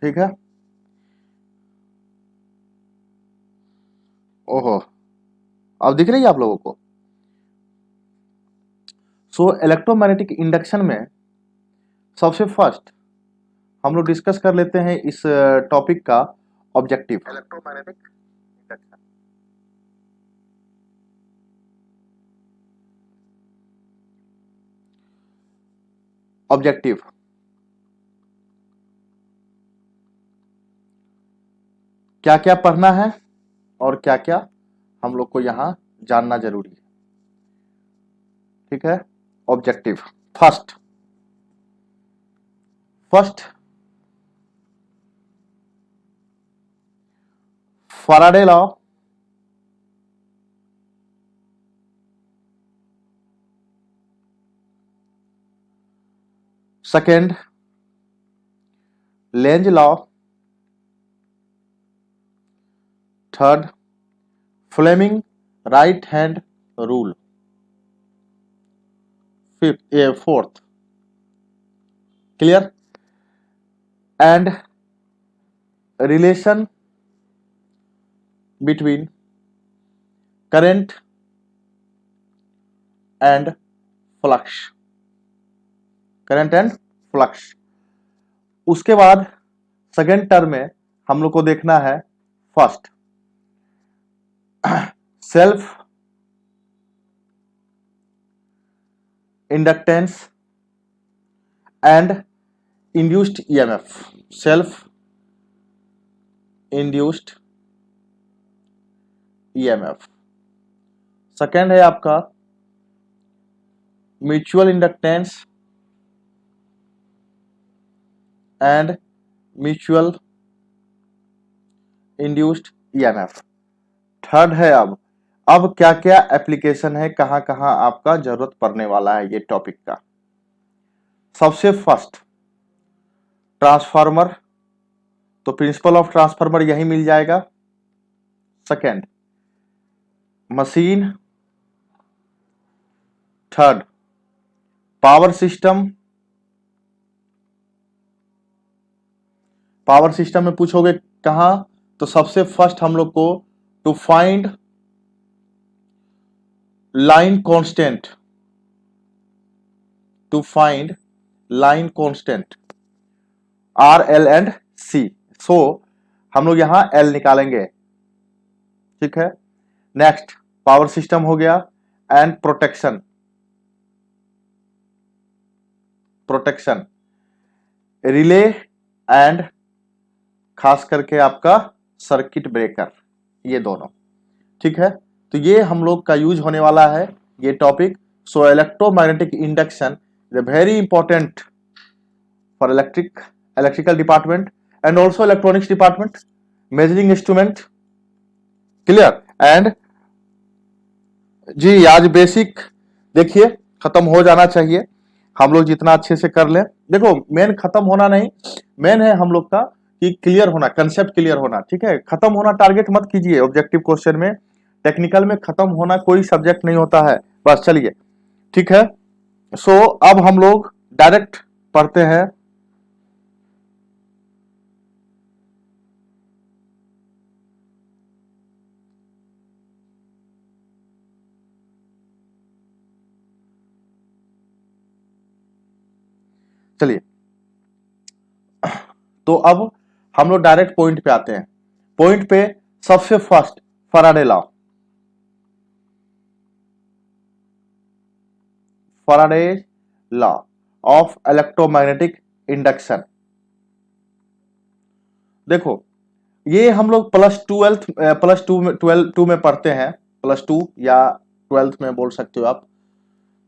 ठीक है। ओहो, अब दिख रही है आप लोगों को? सो इलेक्ट्रोमैग्नेटिक इंडक्शन में सबसे फर्स्ट हम लोग डिस्कस कर लेते हैं इस टॉपिक का ऑब्जेक्टिव। इलेक्ट्रोमैग्नेटिक इंडक्शन, ऑब्जेक्टिव क्या क्या पढ़ना है और क्या क्या हम लोग को यहां जानना जरूरी है। ठीक है। Objective first, Faraday law, second Lenz law, third Fleming right hand rule, fourth, clear, and relation between current and flux, current and flux. उसके बाद सेकेंड टर्म में हम लोग को देखना है first self inductance and induced EMF, self induced EMF. Second है आपका mutual inductance and mutual induced EMF. Third है अब क्या क्या एप्लीकेशन है, कहां कहां आपका जरूरत पड़ने वाला है ये टॉपिक का। सबसे फर्स्ट ट्रांसफार्मर, तो प्रिंसिपल ऑफ ट्रांसफार्मर यही मिल जाएगा। Second machine, third power system, power system में पूछोगे कहां, तो सबसे फर्स्ट हम लोग को to find line constant, to find line constant R L and C. So हम लोग यहां एल निकालेंगे। ठीक है। नेक्स्ट पावर सिस्टम हो गया and protection, protection relay and खास करके आपका सर्किट ब्रेकर, ये दोनों। ठीक है। तो ये हम लोग का यूज होने वाला है ये topic. So electromagnetic induction is very important for electrical department and also electronics department, measuring instrument. Clear. And जी आज बेसिक देखिए खत्म हो जाना चाहिए, हम लोग जितना अच्छे से कर लें। देखो मेन खत्म होना नहीं, मेन है हम लोग का कि क्लियर होना, कंसेप्ट क्लियर होना। ठीक है। खत्म होना टारगेट मत कीजिए ऑब्जेक्टिव क्वेश्चन में, टेक्निकल में खत्म होना कोई सब्जेक्ट नहीं होता है बस। चलिए ठीक है। सो अब हम लोग डायरेक्ट पढ़ते हैं। चलिए तो अब हम लोग डायरेक्ट पॉइंट पे आते हैं। पॉइंट पे सबसे first Faraday law, Faraday law of electromagnetic induction. देखो ये हम लोग प्लस टू में पढ़ते हैं, प्लस टू या ट्वेल्थ में बोल सकते हो आप।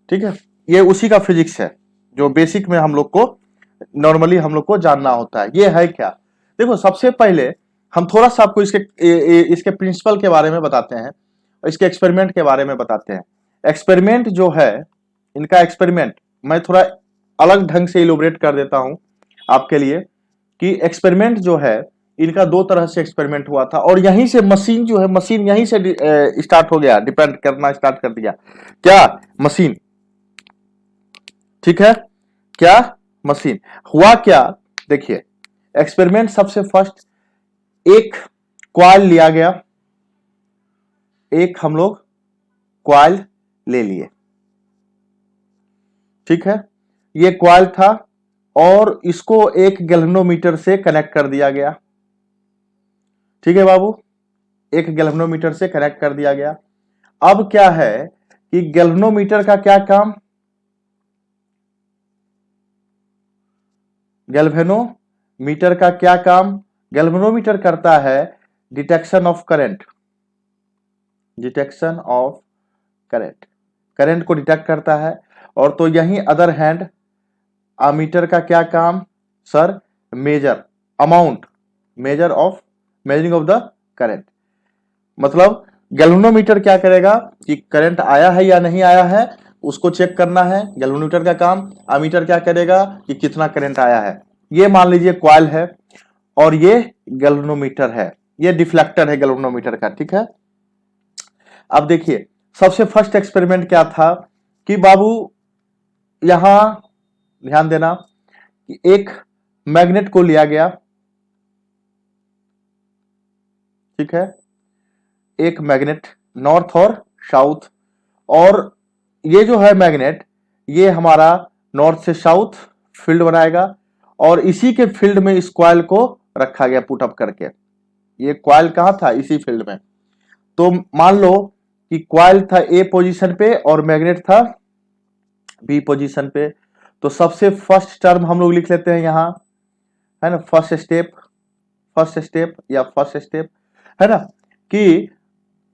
ठीक है। ये उसी का फिजिक्स है जो बेसिक में हम लोग को नॉर्मली हम लोग को जानना होता है। ये है क्या, देखो सबसे पहले हम थोड़ा सा आपको इसके प्रिंसिपल के बारे में बताते हैं, इसके एक्सपेरिमेंट के बारे में बताते हैं। एक्सपेरिमेंट जो है इनका, एक्सपेरिमेंट मैं थोड़ा अलग ढंग से इलोबरेट कर देता हूं आपके लिए कि एक्सपेरिमेंट जो है इनका दो तरह से एक्सपेरिमेंट हुआ था और यहीं से मशीन जो है, मशीन यहीं से स्टार्ट हो गया, डिपेंड करना स्टार्ट कर दिया। क्या मशीन, ठीक है, क्या मशीन हुआ क्या, देखिए एक्सपेरिमेंट सबसे फर्स्ट एक क्वाइल लिया गया, एक हम लोग क्वाइल ले लिए, ठीक है, ये क्वाइल था और इसको एक गैल्वेनोमीटर से कनेक्ट कर दिया गया, ठीक है बाबू, एक गैल्वेनोमीटर से कनेक्ट कर दिया गया। अब क्या है कि गैल्वेनोमीटर का क्या काम, गैल्वेनोमीटर का क्या काम, गैल्वेनोमीटर करता है detection of current, detection of current, current को डिटेक्ट करता है। और तो यही अदर हैंड अमीटर का क्या काम sir, measure amount, measure of, measuring of the current. मतलब गैल्वेनोमीटर क्या करेगा कि करंट आया है या नहीं आया है उसको चेक करना है, गैल्वेनोमीटर का काम। अमीटर क्या करेगा कि कितना करंट आया है। ये मान लीजिए कॉइल है और ये गैल्वेनोमीटर है, ये डिफ्लेक्टर है गैल्वेनोमीटर का, ठीक है। अब देखिए सबसे फर्स्ट एक्सपेरिमेंट क्या था कि बाबू यहां ध्यान देना कि एक मैग्नेट को लिया गया, ठीक है, एक मैग्नेट नॉर्थ और साउथ, और ये जो है मैग्नेट ये हमारा नॉर्थ से साउथ फील्ड बनाएगा और इसी के फील्ड में इस कॉइल को रखा गया पुट अप करके। ये कॉइल कहां था, इसी फील्ड में। तो मान लो कि कॉइल था ए पोजीशन पे और मैग्नेट था बी पोजीशन पे। तो सबसे फर्स्ट टर्म हम लोग लिख लेते हैं यहां, है ना, फर्स्ट स्टेप, फर्स्ट स्टेप या फर्स्ट स्टेप, है ना, कि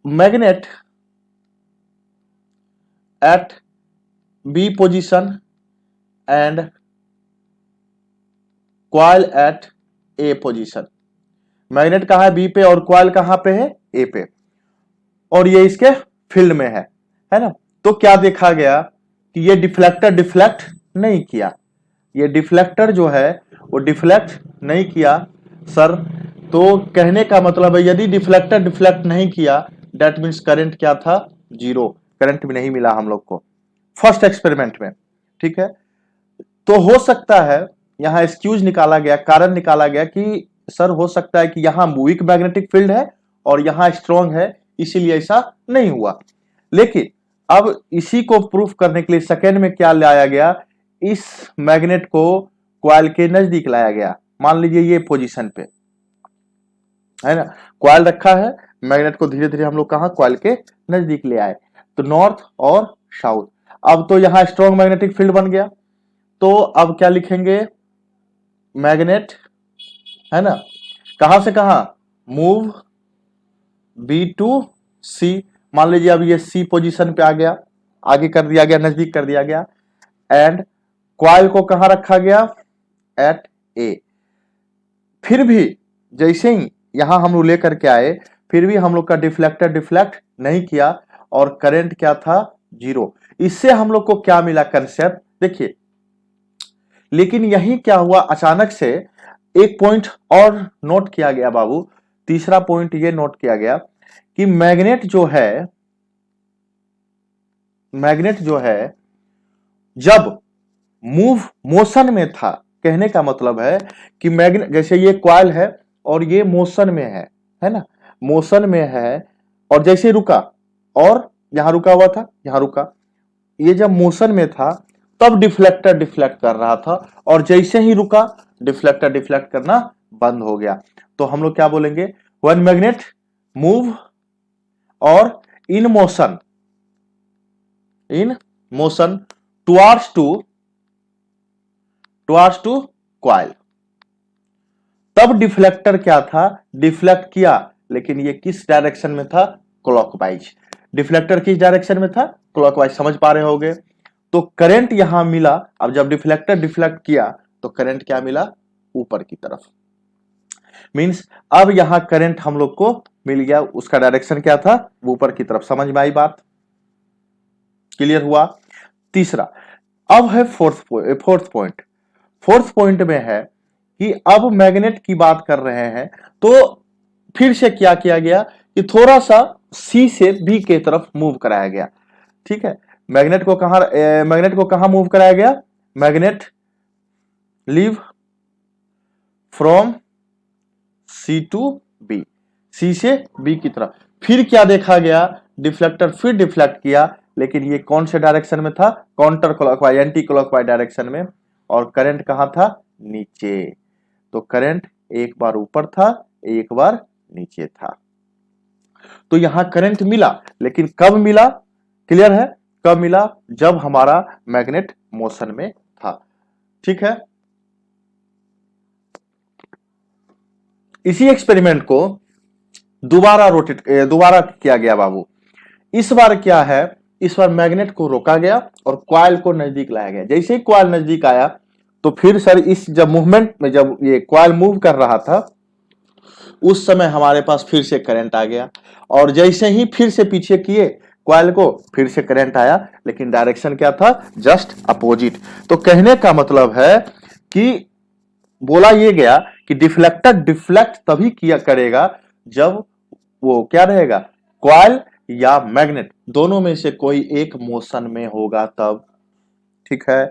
magnet at B position and coil at A position. Magnet कहां है, बी पे, और कॉइल कहां पे है, ए पे, और ये इसके फील्ड में है ना। तो क्या देखा गया कि ये डिफ्लेक्टर डिफ्लेक्ट नहीं किया, ये डिफ्लेक्टर जो है वो डिफ्लेक्ट नहीं किया सर। तो कहने का मतलब है यदि डिफ्लेक्टर डिफ्लेक्ट नहीं किया दैट मीन्स करंट क्या था, जीरो, करंट भी नहीं मिला हम लोग को फर्स्ट एक्सपेरिमेंट में, ठीक है। तो हो सकता है यहां एक्सक्यूज निकाला गया, कारण निकाला गया कि सर हो सकता है कि यहां वीक मैग्नेटिक फील्ड है और यहां स्ट्रॉन्ग है इसीलिए ऐसा नहीं हुआ। लेकिन अब इसी को प्रूफ करने के लिए सेकेंड में क्या लाया गया, इस मैग्नेट को कॉइल के नजदीक लाया गया। मान लीजिए ये पोजीशन पे है ना, कॉइल रखा है, मैग्नेट को धीरे धीरे हम लोग कहां, कॉइल के नजदीक ले आए, तो नॉर्थ और साउथ। अब तो यहां स्ट्रॉन्ग मैग्नेटिक फील्ड बन गया, तो अब क्या लिखेंगे, मैग्नेट, है ना, कहां से कहां, मूव बी टू सी। मान लीजिए अब ये सी पोजीशन पे आ गया, आगे कर दिया गया, नजदीक कर दिया गया, एंड कॉइल को कहां रखा गया, एट ए। फिर भी जैसे ही यहां हम लोग लेकर के आए फिर भी हम लोग का डिफ्लेक्टर डिफ्लेक्ट नहीं किया और करंट क्या था, जीरो। इससे हम लोग को क्या मिला कंसेप्ट देखिए। लेकिन यही क्या हुआ, अचानक से एक पॉइंट और नोट किया गया बाबू, तीसरा पॉइंट ये नोट किया गया कि मैग्नेट जो है जब मोशन में था, कहने का मतलब है कि मैग्नेट, जैसे ये कॉइल है और ये मोशन में है ना, मोशन में है, और जैसे रुका और यहां रुका हुआ था, यहां रुका, ये जब मोशन में था तब डिफ्लेक्टर डिफ्लेक्ट कर रहा था, और जैसे ही रुका डिफ्लेक्टर डिफ्लेक्ट करना बंद हो गया। तो हम लोग क्या बोलेंगे, व्हेन मैग्नेट मूव और in motion towards to coil, तब डिफ्लेक्टर क्या था, डिफ्लेक्ट किया, लेकिन ये किस डायरेक्शन में था, क्लॉकवाइज। डिफ्लेक्टर किस डायरेक्शन में था, क्लॉकवाइज, समझ पा रहे होगे। तो करंट यहां मिला, अब जब डिफ्लेक्टर डिफ्लेक्ट किया तो करंट क्या मिला, ऊपर की तरफ, मींस अब यहां करंट हम लोग को मिल गया, उसका डायरेक्शन क्या था, ऊपर की तरफ। समझ में आई बात, क्लियर हुआ। तीसरा, अब है फोर्थ पॉइंट। फोर्थ पॉइंट में है कि अब मैग्नेट की बात कर रहे हैं, तो फिर से क्या किया गया कि थोड़ा सा सी से बी के तरफ मूव कराया गया, ठीक है। मैग्नेट को कहां मूव कराया गया, magnet leave from C to B, C से बी की तरफ। फिर क्या देखा गया, डिफ्लेक्टर फिर डिफ्लेक्ट किया, लेकिन ये कौन से डायरेक्शन में था, counter clockwise, anti clockwise direction में, और करंट कहां था, नीचे। तो करंट एक बार ऊपर था, एक बार नीचे था। तो यहां करंट मिला, लेकिन कब मिला, क्लियर है, कब मिला, जब हमारा मैग्नेट मोशन में था। ठीक है, इसी एक्सपेरिमेंट को दोबारा किया गया बाबू। इस बार क्या है, इस बार मैग्नेट को रोका गया और कॉइल को नजदीक लाया गया। जैसे ही कॉइल नजदीक आया तो फिर सर इस जब मूवमेंट में, जब ये कॉइल मूव कर रहा था, उस समय हमारे पास फिर से करंट आ गया, और जैसे ही फिर से पीछे किए कॉइल को, फिर से करंट आया, लेकिन डायरेक्शन क्या था, जस्ट अपोजिट। तो कहने का मतलब है कि बोला यह गया कि डिफ्लेक्टर डिफ्लेक्ट तभी किया करेगा जब वो क्या रहेगा, कॉइल या मैग्नेट, दोनों में से कोई एक मोशन में होगा तब। ठीक है,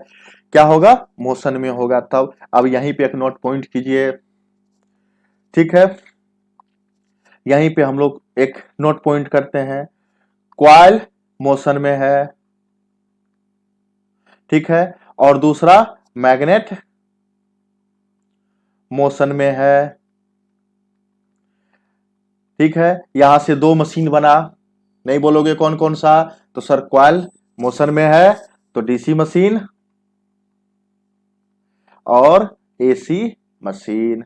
क्या होगा, मोशन में होगा तब। अब यहीं पे एक नोट पॉइंट कीजिए। ठीक है, यहीं पे हम लोग एक नोट पॉइंट करते हैं, कॉइल मोशन में है, ठीक है, और दूसरा मैग्नेट मोशन में है। ठीक है, यहां से दो मशीन बना, नहीं बोलोगे कौन कौन सा, तो सर कॉइल मोशन में है तो डीसी मशीन और एसी मशीन,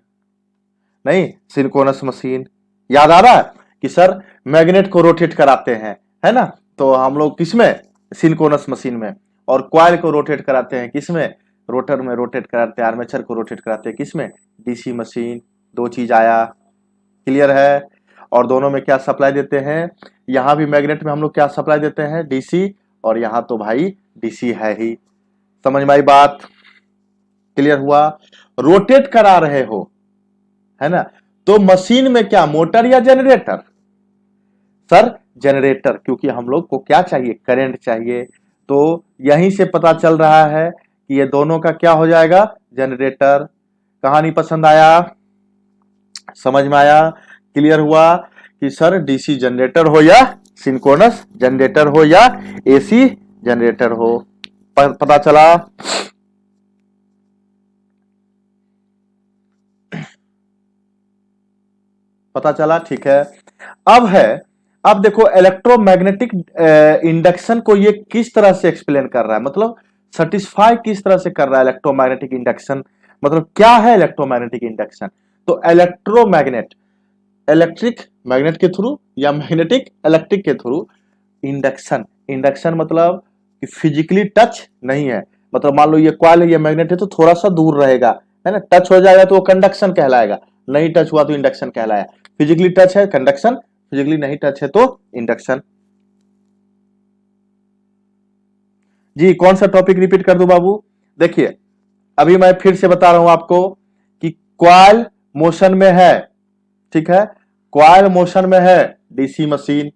नहीं सिंक्रोनस मशीन। याद आ रहा है कि सर मैग्नेट को रोटेट कराते हैं, है ना, तो हम लोग किसमें, सिंक्रोनस मशीन में, और कॉइल को रोटेट कराते हैं किसमें, रोटर में रोटेट कराते हैं, आर्मेचर को रोटेट कराते हैं किसमें, डीसी मशीन। दो चीज आया, क्लियर है। और दोनों में क्या सप्लाई देते हैं, यहां भी मैग्नेट में हम लोग क्या सप्लाई देते हैं, डीसी, और यहां तो भाई डीसी है ही। समझ में आई बात, क्लियर हुआ। रोटेट करा रहे हो, है ना, तो मशीन में क्या, मोटर या जनरेटर, सर जनरेटर, क्योंकि हम लोग को क्या चाहिए, करंट चाहिए। तो यहीं से पता चल रहा है कि ये दोनों का क्या हो जाएगा, जनरेटर। कहानी पसंद आया, समझ में आया, क्लियर हुआ कि सर डीसी जनरेटर हो या सिंक्रोनस जनरेटर हो या एसी जनरेटर हो, पता चला। पता चला, ठीक है। अब है, अब देखो इलेक्ट्रोमैग्नेटिक इंडक्शन को ये किस तरह से एक्सप्लेन कर रहा है, मतलब सेटिस्फाई किस तरह से कर रहा है इलेक्ट्रोमैग्नेटिक इंडक्शन, मतलब क्या है इलेक्ट्रोमैग्नेटिक इंडक्शन। तो इलेक्ट्रोमैग्नेट, इलेक्ट्रिक मैग्नेट के थ्रू या मैग्नेटिक इलेक्ट्रिक के थ्रू, इंडक्शन, इंडक्शन मतलब कि फिजिकली टच नहीं है, मतलब मान लो ये कॉइल है, ये मैग्नेट है, तो थोड़ा सा दूर रहेगा, है ना, टच हो जाएगा तो वो कंडक्शन कहलाएगा, नहीं टच हुआ तो इंडक्शन कहलाया। फिजिकली टच है कंडक्शन, फिजिकली नहीं टच है तो इंडक्शन। जी कौन सा टॉपिक रिपीट कर दूं बाबू, देखिए अभी मैं फिर से बता रहा हूं आपको कि कॉइल मोशन में है, ठीक है, कॉइल मोशन में है, डीसी मशीन,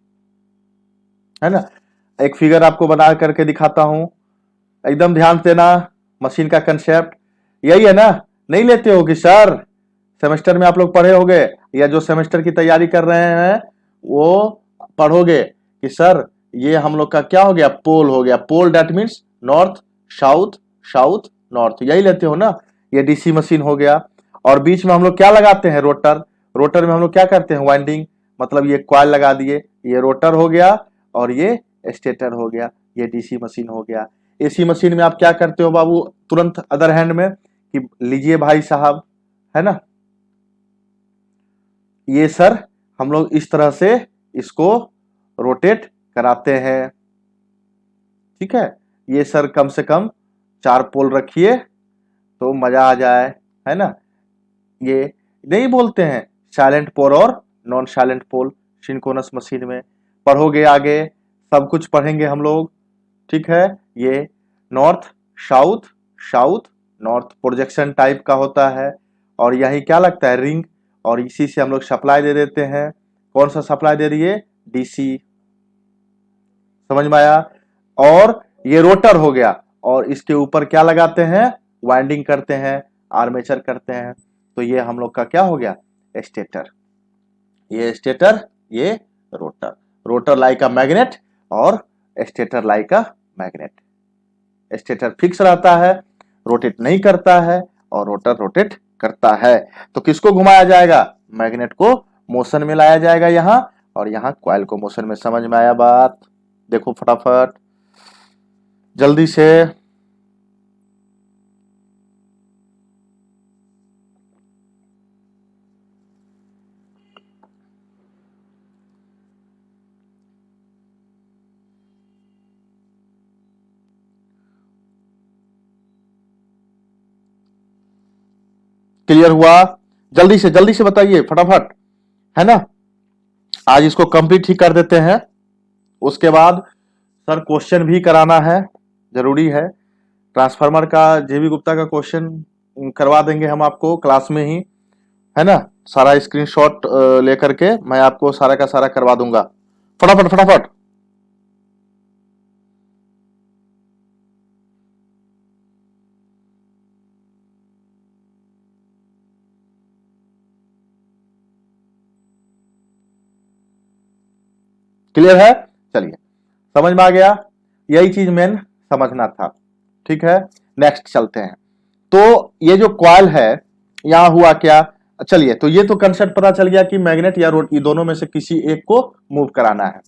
है ना। एक फिगर आपको बना करके दिखाता हूं, एकदम ध्यान देना, मशीन का कंसेप्ट यही है ना, नहीं लेते हो कि सर सेमेस्टर में आप लोग पढ़े होगे, या जो सेमेस्टर की तैयारी कर रहे हैं वो पढ़ोगे कि सर ये हम लोग का क्या हो गया, पोल हो गया, pole that means north south, south north, यही लेते हो ना। ये डीसी मशीन हो गया, और बीच में हम लोग क्या लगाते हैं, रोटर, रोटर में हम लोग क्या करते हैं, वाइंडिंग, मतलब ये कॉइल लगा दिए, ये रोटर हो गया और ये स्टेटर हो गया, ये डीसी मशीन हो गया। एसी मशीन में आप क्या करते हो बाबू, तुरंत अदर हैंड में कि लीजिए भाई साहब, है ना, ये सर हम लोग इस तरह से इसको रोटेट कराते हैं, ठीक है। ये सर कम से कम 4 पोल रखिए तो मजा आ जाए, है ना। ये नहीं बोलते हैं साइलेंट पोल और नॉन साइलेंट पोल, सिंक्रोनस मशीन में पढ़ोगे आगे, सब कुछ पढ़ेंगे हम लोग, ठीक है। ये north south, south north projection type का होता है, और यही क्या लगता है, रिंग, और इसी से हम लोग सप्लाई दे देते हैं। कौन सा सप्लाई दे रही है, डीसी, समझ में आया। और ये रोटर हो गया, और इसके ऊपर क्या लगाते हैं, वाइंडिंग करते हैं, आर्मेचर करते हैं। तो ये हम लोग का क्या हो गया, स्टेटर। ये स्टेटर, ये rotor. Rotor like a magnet और stator like a magnet. Stator fix रहता है, रोटेट नहीं करता है, और रोटर रोटेट करता है। तो किसको घुमाया जाएगा, मैग्नेट को मोशन में लाया जाएगा यहां, और यहां कॉइल को मोशन में। समझ में आया बात? देखो फटाफट जल्दी से। क्लियर हुआ? जल्दी से बताइए फटाफट, है ना। आज इसको कंप्लीट ही कर देते हैं, उसके बाद सर क्वेश्चन भी कराना है, जरूरी है। ट्रांसफार्मर का जेबी गुप्ता का क्वेश्चन करवा देंगे हम आपको क्लास में ही, है ना। सारा स्क्रीनशॉट लेकर के मैं आपको सारा का सारा करवा दूंगा। फटाफट फटाफट। क्लियर है? चलिए, समझ में आ गया, यही चीज मेन समझना था। ठीक है, नेक्स्ट चलते हैं। तो ये जो कॉइल है, यहां हुआ क्या, चलिए, तो ये तो कंसेप्ट पता चल गया कि मैग्नेट या रोड, ये दोनों में से किसी एक को मूव कराना है।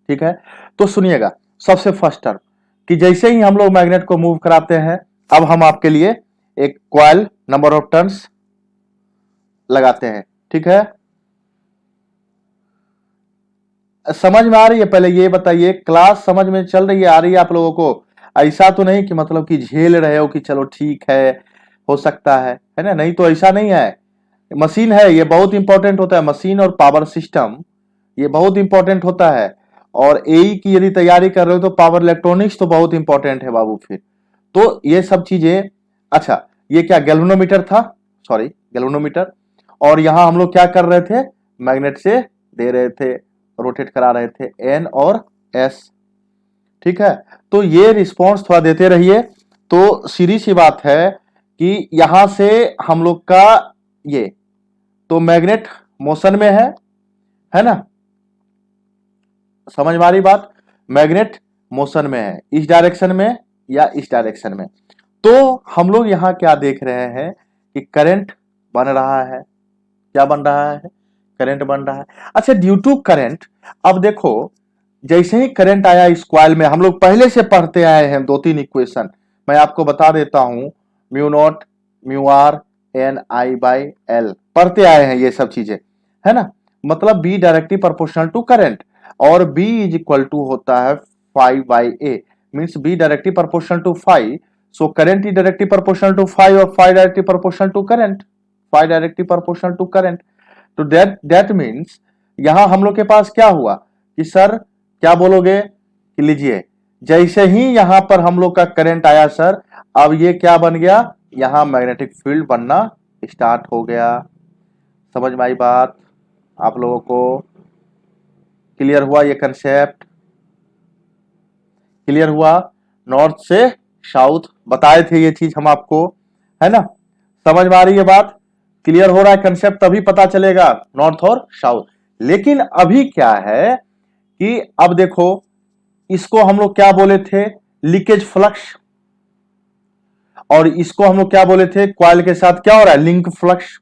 ठीक है, तो सुनिएगा सबसे फर्स्ट टर्म, कि जैसे ही हम लोग मैग्नेट को मूव कराते हैं, अब हम आपके लिए एक कॉइल नंबर ऑफ टर्न्स लगाते हैं। ठीक है, समझ में आ रही है? पहले ये बताइए, क्लास समझ में चल रही है, आ रही है आप लोगों को? ऐसा तो नहीं कि मतलब कि झेल रहे हो कि चलो ठीक है, हो सकता है ना, नहीं तो ऐसा नहीं है। मशीन है, ये बहुत इंपॉर्टेंट होता है, मशीन और पावर सिस्टम ये बहुत इंपॉर्टेंट होता है। और एई की यदि तैयारी कर रहे हो तो पावर इलेक्ट्रॉनिक्स तो बहुत इंपॉर्टेंट है बाबू। फिर तो ये सब चीजें, अच्छा ये क्या गैल्वेनोमीटर था, सॉरी गैल्वेनोमीटर, और यहां हम लोग क्या कर रहे थे, मैग्नेट से दे रहे थे, रोटेट करा रहे थे एन और एस। ठीक है, तो ये रिस्पॉन्स थोड़ा देते रहिए। तो सीधी सी बात है कि यहां से हम लोग का ये, तो मैग्नेट मोशन में है ना, समझ में आ रही बात? मैग्नेट मोशन में है, इस डायरेक्शन में या इस डायरेक्शन में। तो हम लोग यहां क्या देख रहे हैं कि करंट बन रहा है। क्या बन रहा है, करंट बन रहा है। अच्छा, ड्यू टू करंट, अब देखो जैसे ही करंट आया इस कॉइल में, हम लोग पहले से पढ़ते आए हैं दो तीन इक्वेशन, मैं आपको बता देता हूं, mu naught mu are N I by L, पढ़ते आए हैं ये सब चीजें, है ना। मतलब B directly proportional to current, और बी इज इक्वल टू होता है 5/A, means B directly proportional to 5, so current is directly proportional to 5 और 5 directly proportional to current, 5 directly proportional to current. तो दैट मीन्स यहां हम लोग के पास क्या हुआ कि सर क्या बोलोगे कि लीजिए, जैसे ही यहां पर हम लोग का करंट आया सर, अब ये क्या बन गया, यहां मैग्नेटिक फील्ड बनना स्टार्ट हो गया। समझ में आई बात आप लोगों को? क्लियर हुआ ये कंसेप्ट? क्लियर हुआ? नॉर्थ से साउथ बताए थे ये चीज हम आपको, है ना। समझ में आ रही है बात? क्लियर हो रहा है कंसेप्ट, तभी पता चलेगा नॉर्थ और साउथ। लेकिन अभी क्या है कि अब देखो, इसको हम लोग क्या बोले थे, लीकेज फ्लक्स, और इसको हम लोग क्या बोले थे, कॉइल के साथ क्या हो रहा है, link flux,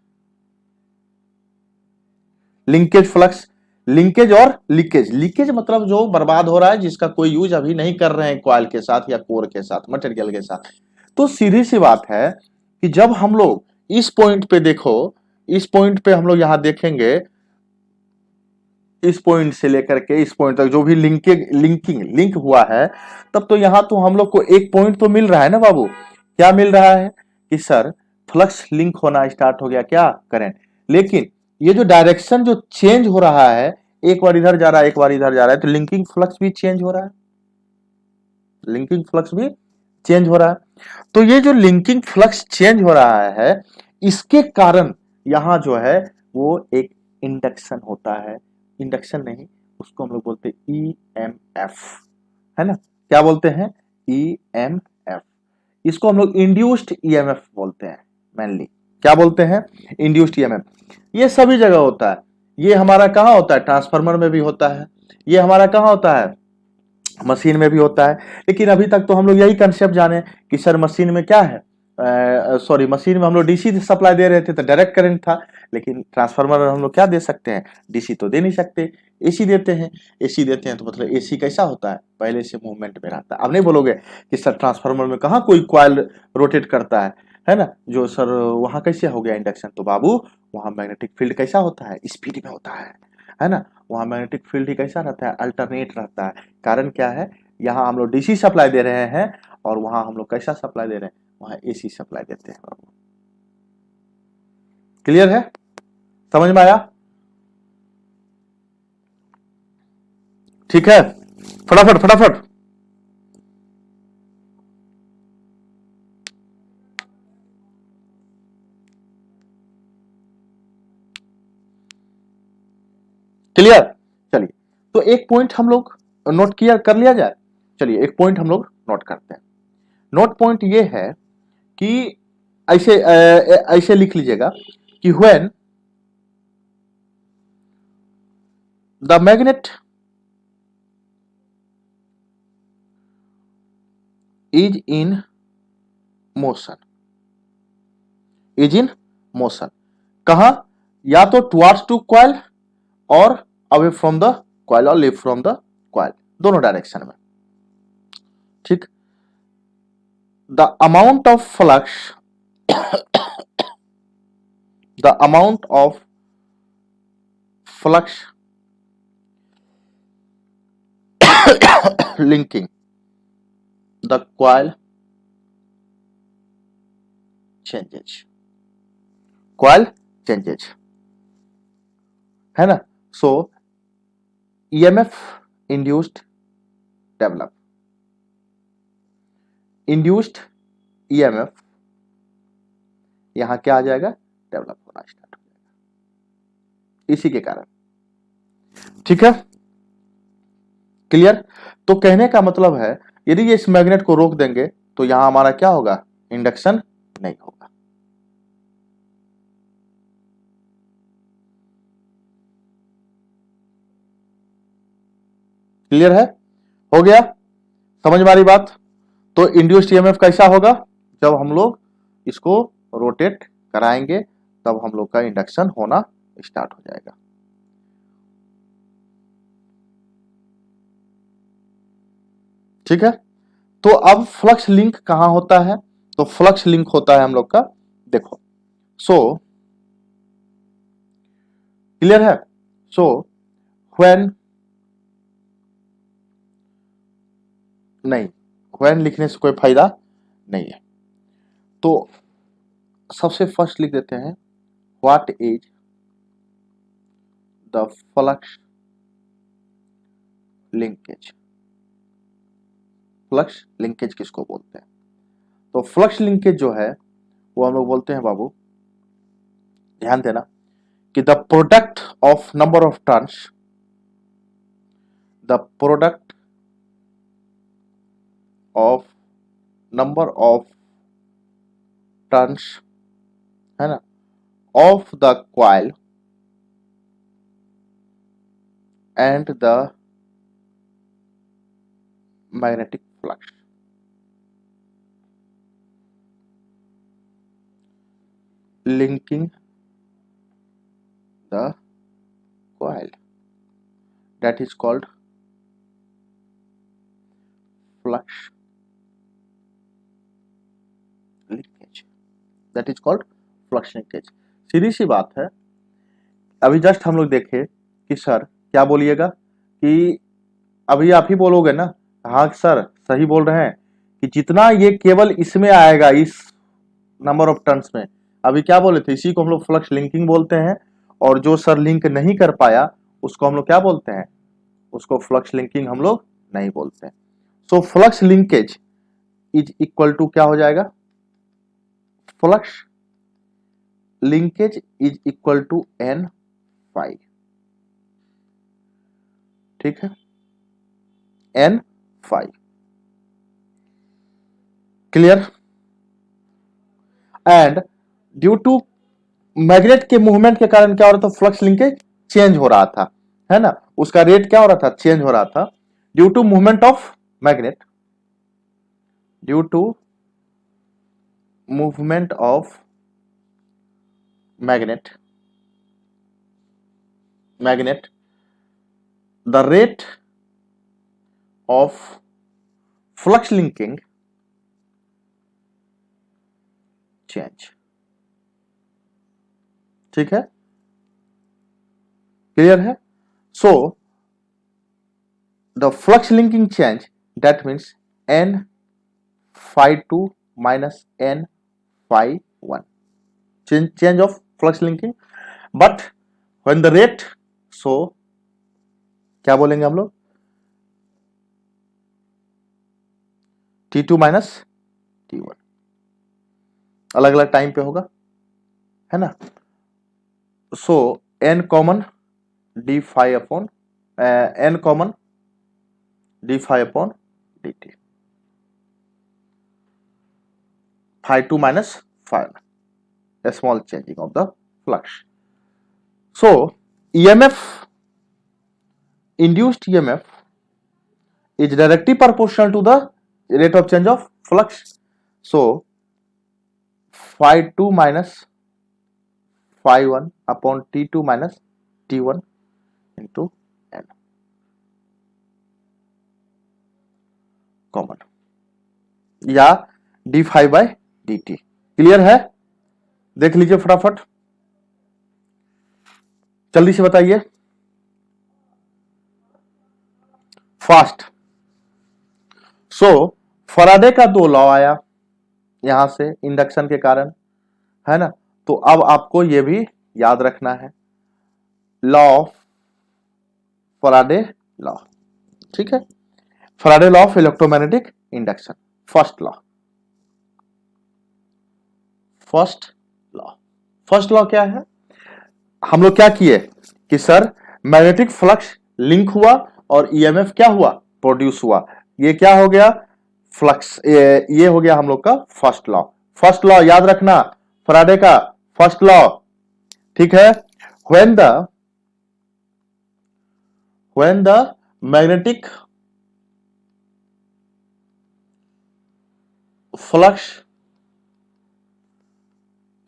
linkage flux. Linkage और लीकेज, लीकेज मतलब जो बर्बाद हो रहा है, जिसका कोई यूज अभी नहीं कर रहे हैं कॉइल के साथ या कोर के साथ, मटेरियल के साथ। तो सीधी सी बात है कि जब हम लोग इस पॉइंट पे देखो, इस पॉइंट पे हम लोग यहां देखेंगे, इस पॉइंट से लेकर के इस पॉइंट तक जो भी लिंक हुआ है, तब तो यहां तो हम लोग को एक पॉइंट तो मिल रहा है ना बाबू। क्या मिल रहा है कि सर फ्लक्स लिंक होना स्टार्ट हो गया, क्या करंट। लेकिन ये जो डायरेक्शन जो चेंज हो रहा है, एक बार इधर जा रहा है एक बार इधर जा रहा है, तो लिंकिंग फ्लक्स भी चेंज हो रहा है, लिंकिंग फ्लक्स भी चेंज हो रहा है। तो ये जो लिंकिंग फ्लक्स चेंज हो रहा है, इसके कारण यहां जो है वो एक इंडक्शन होता है, इंडक्शन नहीं, उसको हम लोग बोलते हैं ईएमएफ, है ना। क्या बोलते हैं, ईएमएफ। इसको हम लोग इंड्यूस्ड ईएमएफ बोलते हैं मेनली, क्या बोलते हैं, इंड्यूस्ड ईएमएफ। ये सभी जगह होता है, ये हमारा कहाँ होता है, ट्रांसफार्मर में भी होता है, ये हमारा कहाँ होता है, मशीन में भी होता है। लेकिन अभी तक तो हम लोग यही कंसेप्ट जाने कि सर मशीन में क्या है, सॉरी मशीन में हम लोग डीसी सप्लाई दे रहे थे तो डायरेक्ट करंट था, लेकिन ट्रांसफार्मर हम लोग क्या दे सकते हैं, डीसी तो दे नहीं सकते, एसी देते हैं। एसी देते हैं तो मतलब एसी कैसा होता है, पहले से मूवमेंट में रहता है। अब नहीं बोलोगे कि सर ट्रांसफार्मर में कहाँ कोई कॉइल रोटेट करता है ना, जो सर वहां कैसे हो गया इंडक्शन, तो बाबू वहां मैग्नेटिक फील्ड कैसा होता है, स्पीड में होता है ना। वहां मैग्नेटिक फील्ड ही कैसा रहता है, अल्टरनेट रहता है। कारण क्या है, यहाँ हम लोग डीसी सप्लाई दे रहे हैं और वहां हम लोग कैसा सप्लाई दे रहे हैं, वहां एसी सप्लाई देते हैं बाबू। क्लियर है, समझ में आया, ठीक है, फटाफट फटाफट। क्लियर, चलिए तो एक पॉइंट हम लोग नोट किया कर लिया जाए। चलिए एक पॉइंट हम लोग नोट करते हैं। नोट पॉइंट ये है कि ऐसे लिख लीजिएगा कि when the magnet is in motion, is in motion, कहा, या तो टुवर्ड्स टू कॉइल और अवे फ्रॉम द कॉइल और लिव फ्रॉम द कॉइल, दोनों डायरेक्शन में, ठीक। The amount of flux, the amount of flux linking the coil changes, coil changes, है ना। So EMF induced develop, induced EMF यहां क्या आ जाएगा, डेवलप होना स्टार्ट हो जाएगा इसी के कारण, ठीक है, क्लियर। तो कहने का मतलब है यदि ये इस मैग्नेट को रोक देंगे तो यहां हमारा क्या होगा, इंडक्शन नहीं होगा। क्लियर है, हो गया, समझ में आ रही बात। तो इंड्यूस्ड ईएमएफ कैसा होगा, जब हम लोग इसको रोटेट कराएंगे तब हम लोग का इंडक्शन होना स्टार्ट हो जाएगा। ठीक है, तो अब फ्लक्स लिंक कहां होता है, तो फ्लक्स लिंक होता है हम लोग का, देखो, सो क्लियर है। सो व्हेन, नहीं, व्हेन लिखने से कोई फायदा नहीं है, तो सबसे फर्स्ट लिख देते हैं what is the flux linkage. Flux linkage किसको बोलते हैं, तो फ्लक्स लिंकेज जो है वो हम लोग बोलते हैं बाबू, ध्यान देना, कि the product of number of turns, the product of number of turns, है ना, of the coil and the magnetic flux, linking the coil, that is called flux linkage, that is called flux linkage। सीधी सी बात है, अभी just हम लोग देखे कि sir क्या बोलिएगा, कि अभी आप ही बोलोगे ना, हाँ सर सही बोल रहे हैं, कि जितना ये केवल इसमें आएगा इस नंबर ऑफ टर्न्स में, अभी क्या बोले थे, इसी को हम लोग फ्लक्स लिंकिंग बोलते हैं, और जो सर लिंक नहीं कर पाया उसको हम लोग क्या बोलते हैं, उसको फ्लक्स लिंकिंग हम लोग नहीं बोलते हैं। So flux linkage is equal to क्या हो जाएगा, flux linkage is equal to N phi, ठीक है, N phi, clear. And due to magnet के मूवमेंट के कारण क्या हो रहा था, फ्लक्स लिंकेज चेंज हो रहा था, है ना, उसका रेट क्या हो रहा था, चेंज हो रहा था due to movement of magnet, due to movement of magnet, the rate of flux linking change. ठीक है, क्लियर है? So the flux linking change, that means n phi 2 minus n phi 1, change of flux linking. But when the rate, so क्या बोलेंगे हम लोग, T2 minus T1, अलग अलग time पे होगा, है ना. So n common d phi upon n common d phi upon D t, phi 2 minus phi 1, small changing of the flux. So EMF, induced EMF is directly proportional to the rate of change of flux. So phi 2 minus phi 1 upon T2 minus T1 into n common, या D five by D T. Clear है? देख लीजिए फटाफट, जल्दी से बताइए fast. सो Faraday का दो लॉ आया यहां से इंडक्शन के कारण, है ना. तो अब आपको यह भी याद रखना है, लॉ ऑफ फराडे लॉ. ठीक है, Faraday law of electromagnetic induction, first law. First law क्या है, हम लोग क्या किए कि सर मैग्नेटिक फ्लक्स लिंक हुआ और ईएमएफ क्या हुआ, प्रोड्यूस हुआ. ये क्या हो गया, फ्लक्स, ये हो गया हम लोग का फर्स्ट लॉ. फर्स्ट लॉ याद रखना, फराडे का फर्स्ट लॉ. ठीक है, when the magnetic flux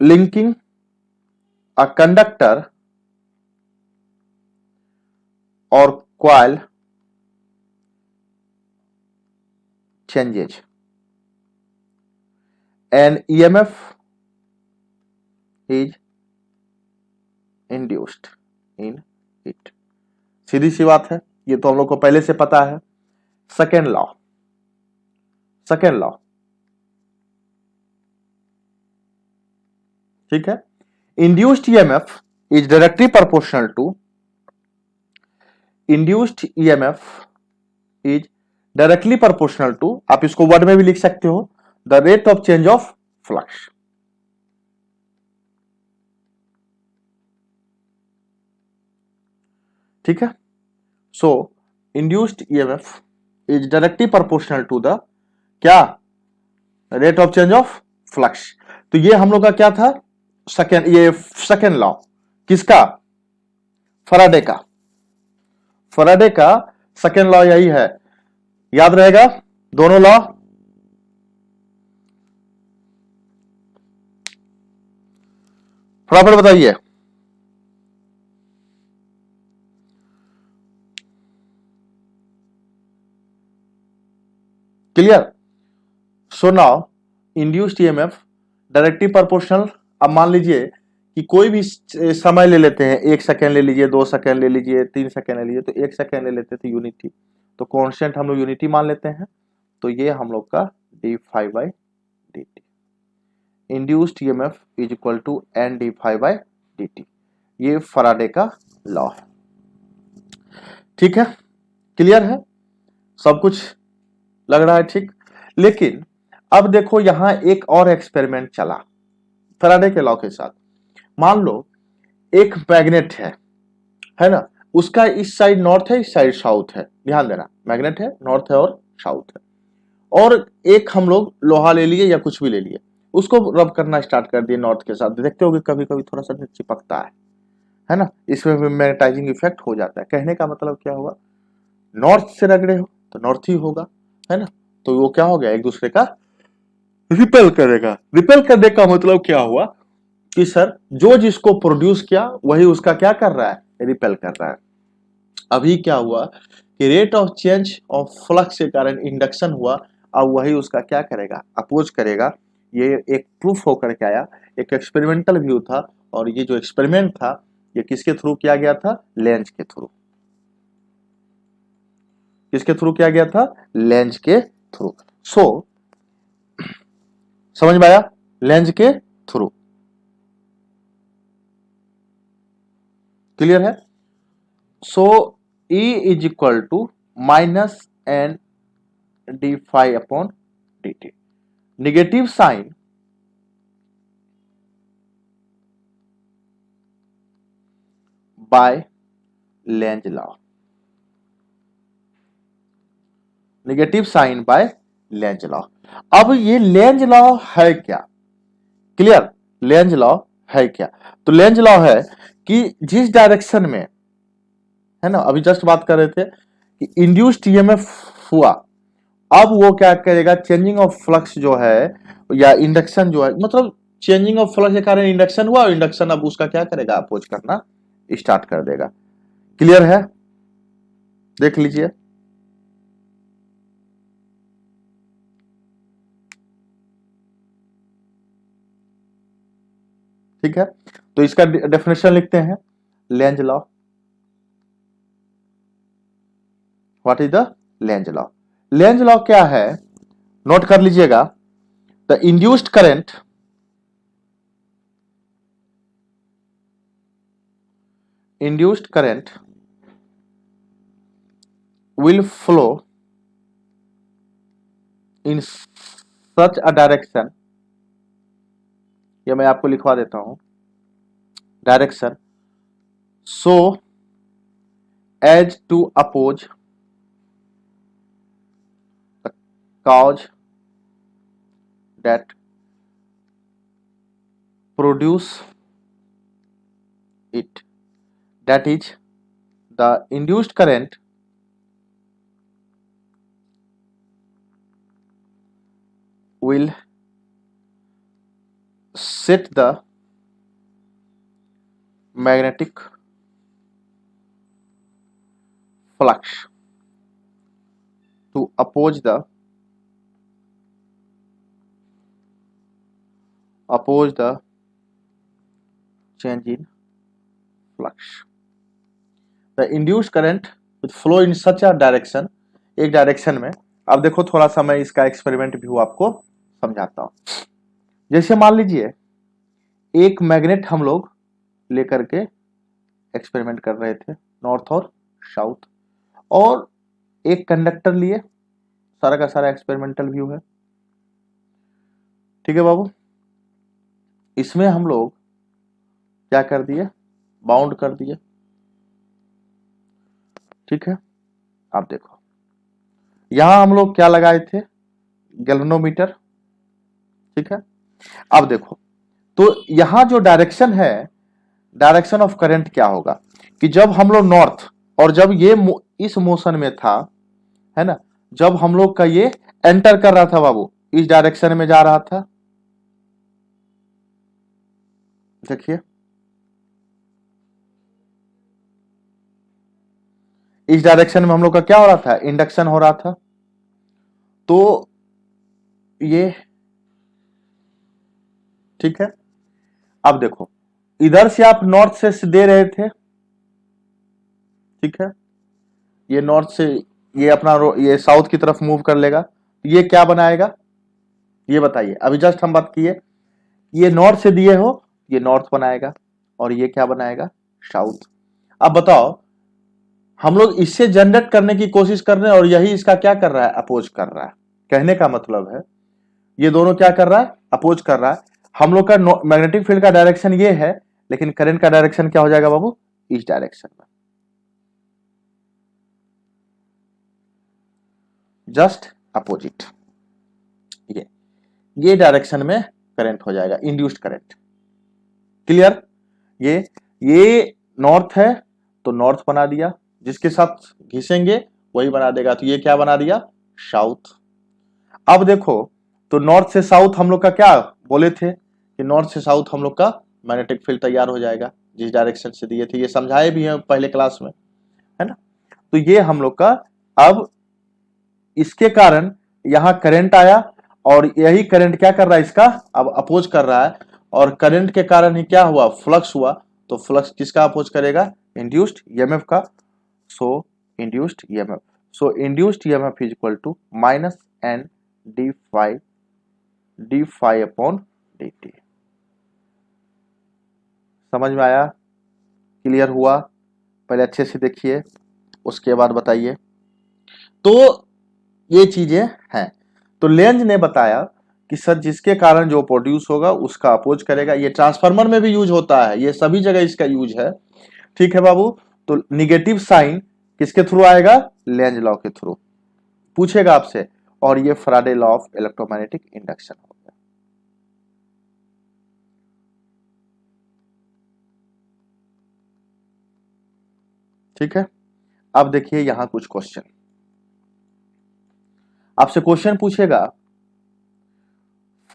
linking a conductor or coil changes and EMF is induced in it. सीधी सी बात है, ये तो हम लोग को पहले से पता है. सेकेंड लॉ, ठीक है, induced EMF is directly proportional to, induced EMF is directly proportional to, आप इसको वर्ड में भी लिख सकते हो, the rate of change of flux. ठीक है, so induced EMF is directly proportional to the क्या, rate of change of flux. तो ये हम लोग का क्या था, ये सेकेंड लॉ किसका, फराडे का सेकेंड लॉ यही है, याद रहेगा दोनों लॉ. फटाफट बताइए. Clear? So now induced EMF directly proportional. अब मान लीजिए कि कोई भी समय ले लेते हैं, 1 सेकेंड ले लीजिए, 2 सेकेंड ले लीजिए, 3 सेकेंड ले लीजिए, तो 1 सेकेंड ले लेते थे यूनिटी, तो कांस्टेंट हम लोग यूनिटी मान लेते हैं, तो ये हम लोग का d five by D t. Induced EMF is equal to n d five by D T. ये फराडे का लॉ है. ठीक है, क्लियर है, सब कुछ लग रहा है ठीक. लेकिन अब देखो यहां एक और एक्सपेरिमेंट चला फराडे के लॉ के साथ. मान लो एक मैग्नेट है ना, उसका इस साइड नॉर्थ है, इस साइड साउथ है. ध्यान देना, मैग्नेट है, नॉर्थ है और साउथ है, और एक हम लोग लोहा ले लिए या कुछ भी ले लिए, उसको रब करना स्टार्ट कर दिए नॉर्थ के साथ। देखते होगे कभी कभी थोड़ा सा चिपकता है ना, इसमें भी मैग्नेटाइजिंग इफेक्ट हो जाता है। कहने का मतलब क्या हुआ, नॉर्थ से रगड़े हो तो नॉर्थ ही होगा, है ना, तो वो क्या हो गया, एक दूसरे का रिपेल करेगा। रिपेल करने का मतलब क्या हुआ कि सर जो जिसको प्रोड्यूस किया वही उसका क्या कर रहा है, रिपेल कर रहा है। अभी क्या हुआ कि rate of change of flux के कारण इंडक्शन हुआ, अब वही उसका क्या करेगा, अपोज करेगा। ये एक प्रूफ होकर के आया, एक एक्सपेरिमेंटल व्यू था, और ये जो एक्सपेरिमेंट था ये किसके थ्रू किया गया था, लेंज के थ्रू। किसके थ्रू किया गया था, लेंज के थ्रू। सो समझ में आया, लेंज के थ्रू, क्लियर है। So E is equal to minus N D phi upon D t. Negative sign by Lenz law, negative sign by Lenz law. अब ये लेंज लॉ है क्या, क्लियर, लेंज लॉ है क्या। तो लेंज लॉ है कि जिस डायरेक्शन में, है ना, अभी जस्ट बात कर रहे थे कि इंड्यूस्ड ईएमएफ हुआ, अब वो क्या करेगा, चेंजिंग ऑफ फ्लक्स जो है या इंडक्शन जो है, मतलब चेंजिंग ऑफ फ्लक्स के कारण इंडक्शन हुआ, और इंडक्शन अब उसका क्या करेगा, अपोज करना स्टार्ट कर देगा। क्लियर है, देख लीजिए। ठीक है, तो इसका डेफिनेशन लिखते हैं, Lenz law. What is the Lenz law. Lenz law क्या है, नोट कर लीजिएगा। The induced current will flow in such a direction, ये मैं आपको लिखवा देता हूं, direction so as to oppose the cause that produce it, that is the induced current will set the magnetic flux to oppose the change in flux. The induced current will flow in such a direction, एक direction में। अब देखो थोड़ा सा मैं इसका experiment भी आपको समझाता हूं। जैसे मान लीजिए एक मैग्नेट हम लोग लेकर के एक्सपेरिमेंट कर रहे थे, नॉर्थ और साउथ, और एक कंडक्टर लिए, सारा का सारा एक्सपेरिमेंटल व्यू है। ठीक है बाबू, इसमें हम लोग क्या कर दिए, बाउंड कर दिए। ठीक है, आप देखो यहां हम लोग क्या लगाए थे, गैल्वेनोमीटर। ठीक है, अब देखो तो यहां जो डायरेक्शन है, डायरेक्शन ऑफ करंट क्या होगा कि जब हम लोग नॉर्थ, और जब ये इस मोशन में था, है ना, जब हम लोग का ये एंटर कर रहा था बाबू, इस डायरेक्शन में जा रहा था, देखिए इस डायरेक्शन में हम लोग का क्या हो रहा था, इंडक्शन हो रहा था। तो ये ठीक है, अब देखो इधर से आप नॉर्थ से दे रहे थे, ठीक है, ये नॉर्थ से, ये अपना ये साउथ की तरफ मूव कर लेगा, ये क्या बनाएगा, ये बताइए। अभी जस्ट हम बात किए, ये नॉर्थ से दिए हो, ये नॉर्थ बनाएगा, और ये क्या बनाएगा, साउथ। अब बताओ, हम लोग इससे जनरेट करने की कोशिश कर रहे हैं, और यही इसका क्या कर रहा है, अपोज कर रहा है। कहने का मतलब है ये दोनों क्या कर रहा है, अपोज कर रहा है। हम लोग का मैग्नेटिक फील्ड का डायरेक्शन ये है, लेकिन करंट का डायरेक्शन क्या हो जाएगा बाबू, इस डायरेक्शन में, जस्ट अपोजिट। ये डायरेक्शन में करंट हो जाएगा, इंड्यूस्ड करंट। क्लियर? ये नॉर्थ है तो नॉर्थ बना दिया, जिसके साथ घिसेंगे वही बना देगा, तो ये क्या बना दिया? साउथ। अब देखो, तो नॉर्थ से साउथ हम लोग का क्या बोले थे कि नॉर्थ से साउथ हम लोग का मैग्नेटिक फील्ड तैयार हो जाएगा, जिस डायरेक्शन से दिए थे, ये समझाए भी हैं पहले क्लास में, है ना। तो ये हम लोग का, अब इसके कारण यहां करंट आया, और यही करंट क्या कर रहा है, इसका अब अपोज कर रहा है, और करंट के कारण ही क्या हुआ, फ्लक्स हुआ। तो फ्लक्स किसका अपोज करेगा? इंड्यूस्ड ईएमएफ का। So induced EMF, so induced EMF is equal to minus N D phi upon D T. समझ में आया? क्लियर हुआ? पहले अच्छे से देखिए, उसके बाद बताइए। तो ये चीजें हैं। तो लेंज ने बताया कि सर जिसके कारण जो प्रोड्यूस होगा उसका अपोज करेगा। ये ट्रांसफार्मर में भी यूज होता है, ये सभी जगह इसका यूज है। ठीक है बाबू। तो निगेटिव साइन किसके थ्रू आएगा? लेंज लॉ के थ्रू पूछेगा आपसे, और ये Faraday law of electromagnetic induction हो गया। ठीक है। अब देखिए यहां कुछ क्वेश्चन आपसे क्वेश्चन पूछेगा,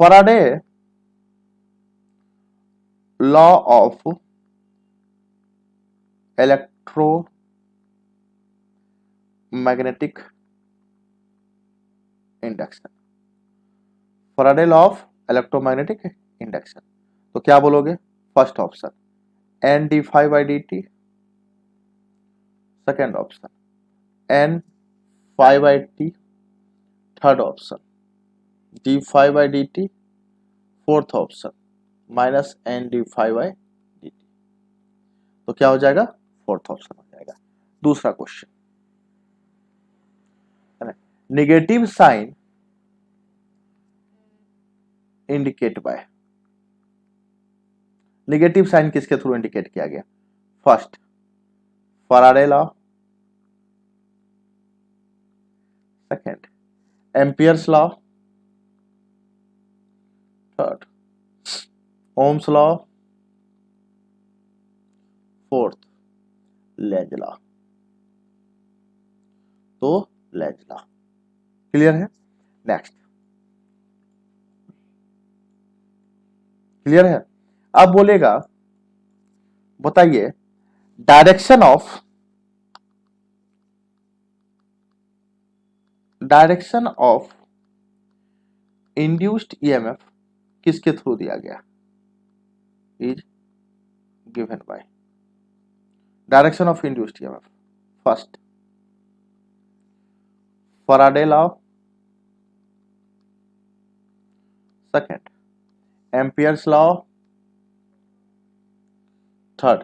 Faraday law of electromagnetic induction, Faraday law of electromagnetic induction. तो क्या बोलोगे? First option n d five by D t, second option n phi by t, third option d five by D t, fourth option minus N d five by D t. तो क्या हो जाएगा? Fourth option हो जाएगा। दूसरा question, negative sign indicate by, negative sign किसके through indicate किया गया? First Faraday law, second Ampere's law, third Ohm's law, fourth Lenz law. तो लेंज लॉ। क्लियर है? नेक्स्ट, क्लियर है? अब बोलेगा, बताइए डायरेक्शन ऑफ इंड्यूस्ड ईएमएफ किसके थ्रू दिया गया? Is given by direction of induced EMF, first Faraday law, second Ampere's law, third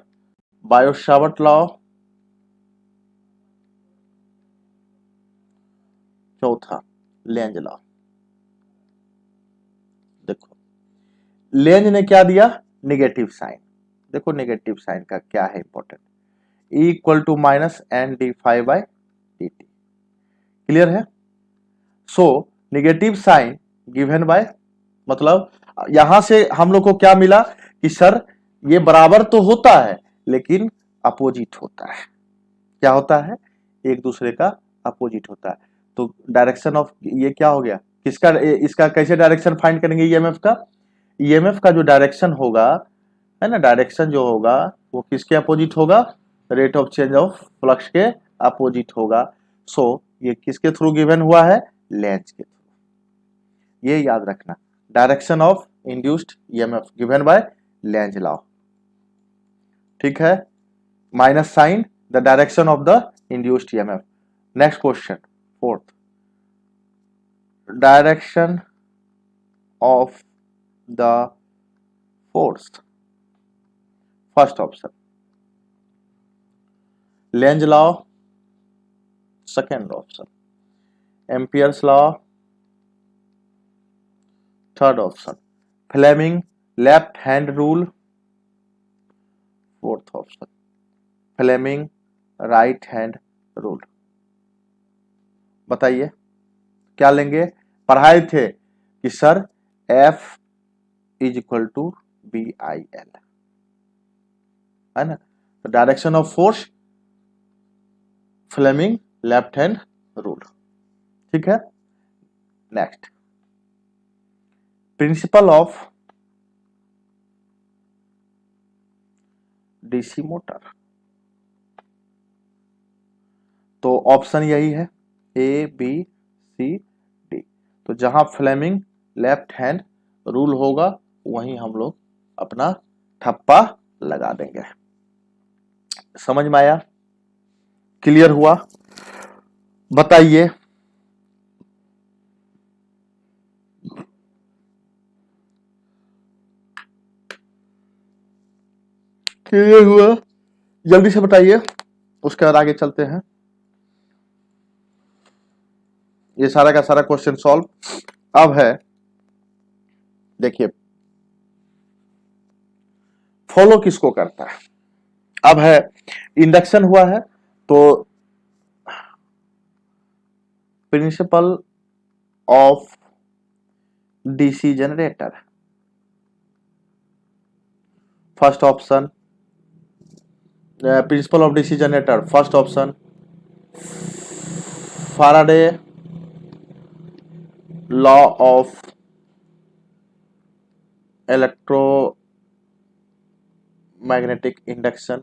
Biot Savart law, चौथा लेंज लॉ। देखो लेंज ने क्या दिया? Negative sign. देखो नेगेटिव साइन का क्या है important, E equal to minus N d five by D T. Clear है? So negative sign given by, मतलब यहां से हम लोग को क्या मिला कि सर ये बराबर तो होता है लेकिन अपोजिट होता है। क्या होता है? एक दूसरे का अपोजिट होता है। तो डायरेक्शन ऑफ ये क्या हो गया? किसका? इसका कैसे डायरेक्शन फाइंड करेंगे ईएमएफ का? ईएमएफ का जो डायरेक्शन होगा, है ना, डायरेक्शन जो होगा वो किसके अपोजिट होगा? Rate of change of flux के अपोजिट होगा। सो ये किसके थ्रू गिवन हुआ है? लेंज के थ्रू। ये याद रखना, direction of induced EMF given by Lenz law. ठीक है? Minus sign the direction of the induced EMF. Next question, fourth, direction of the force, first option Lenz law, second option Ampere's law, third option Fleming left hand rule, fourth option Fleming right hand rule. बताइए क्या लेंगे? पढ़ाए थे कि sir F is equal to BIL, है ना। Direction of force, Fleming left hand rule, ठीक है। Next, principle of DC motor, तो ऑप्शन यही है ABCD। तो जहां फ्लेमिंग लेफ्ट हैंड रूल होगा वहीं हम लोग अपना ठप्पा लगा देंगे। समझ में आया? क्लियर हुआ? बताइए। क्लियर हुआ? जल्दी से बताइए, उसके बाद आगे चलते हैं। ये सारा का सारा क्वेश्चन सॉल्व अब है। देखिए, फॉलो किसको करता है? अब है इंडक्शन हुआ है, तो principle of DC generator, first option, principle of DC generator, first option Faraday law of electromagnetic induction,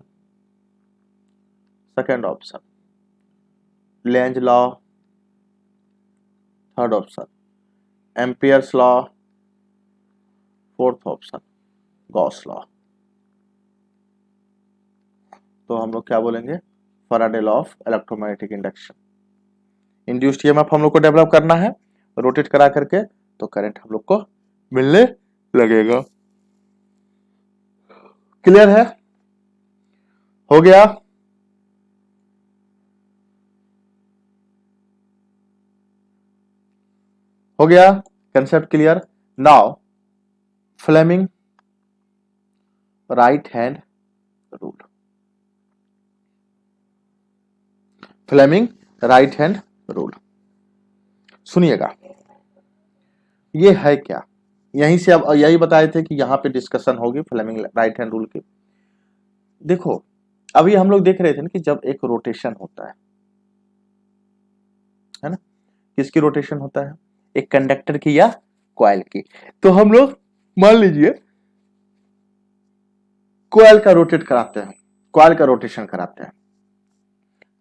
second option Lenz law, third option Ampere's law, fourth option Gauss law. तो हम लोग क्या बोलेंगे? Faraday law of electromagnetic induction. Induced EMF हम लोग को develop करना है रोटेट करा करके, तो करंट हम लोग को मिलने लगेगा। क्लियर है? हो गया? हो गया concept clear? Now Fleming right hand rule, Fleming right hand rule सुनिएगा, ये है क्या? यहीं से अब यही बताए थे कि यहां पे डिस्कशन होगी फ्लेमिंग राइट हैंड रूल की। देखो, अभी हम लोग देख रहे थे ना कि जब एक रोटेशन होता है ना, किसकी रोटेशन होता है? एक कंडक्टर की या कॉइल की। तो हम लोग मान लीजिए कॉइल का रोटेट कराते हैं, कॉइल का रोटेशन कराते हैं।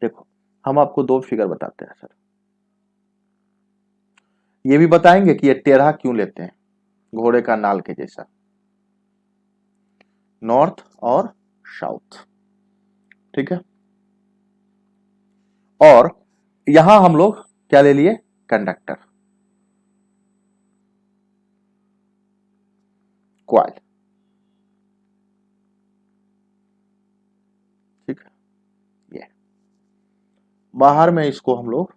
देखो, हम आपको दो फिगर बताते हैं सर, ये भी बताएंगे कि ये टेढ़ा क्यों लेते हैं, घोड़े का नाल के जैसा, नॉर्थ और साउथ, ठीक है। और यहां हम लोग क्या ले लिए? कंडक्टर, कॉइल, ठीक है। ये बाहर में इसको हम लोग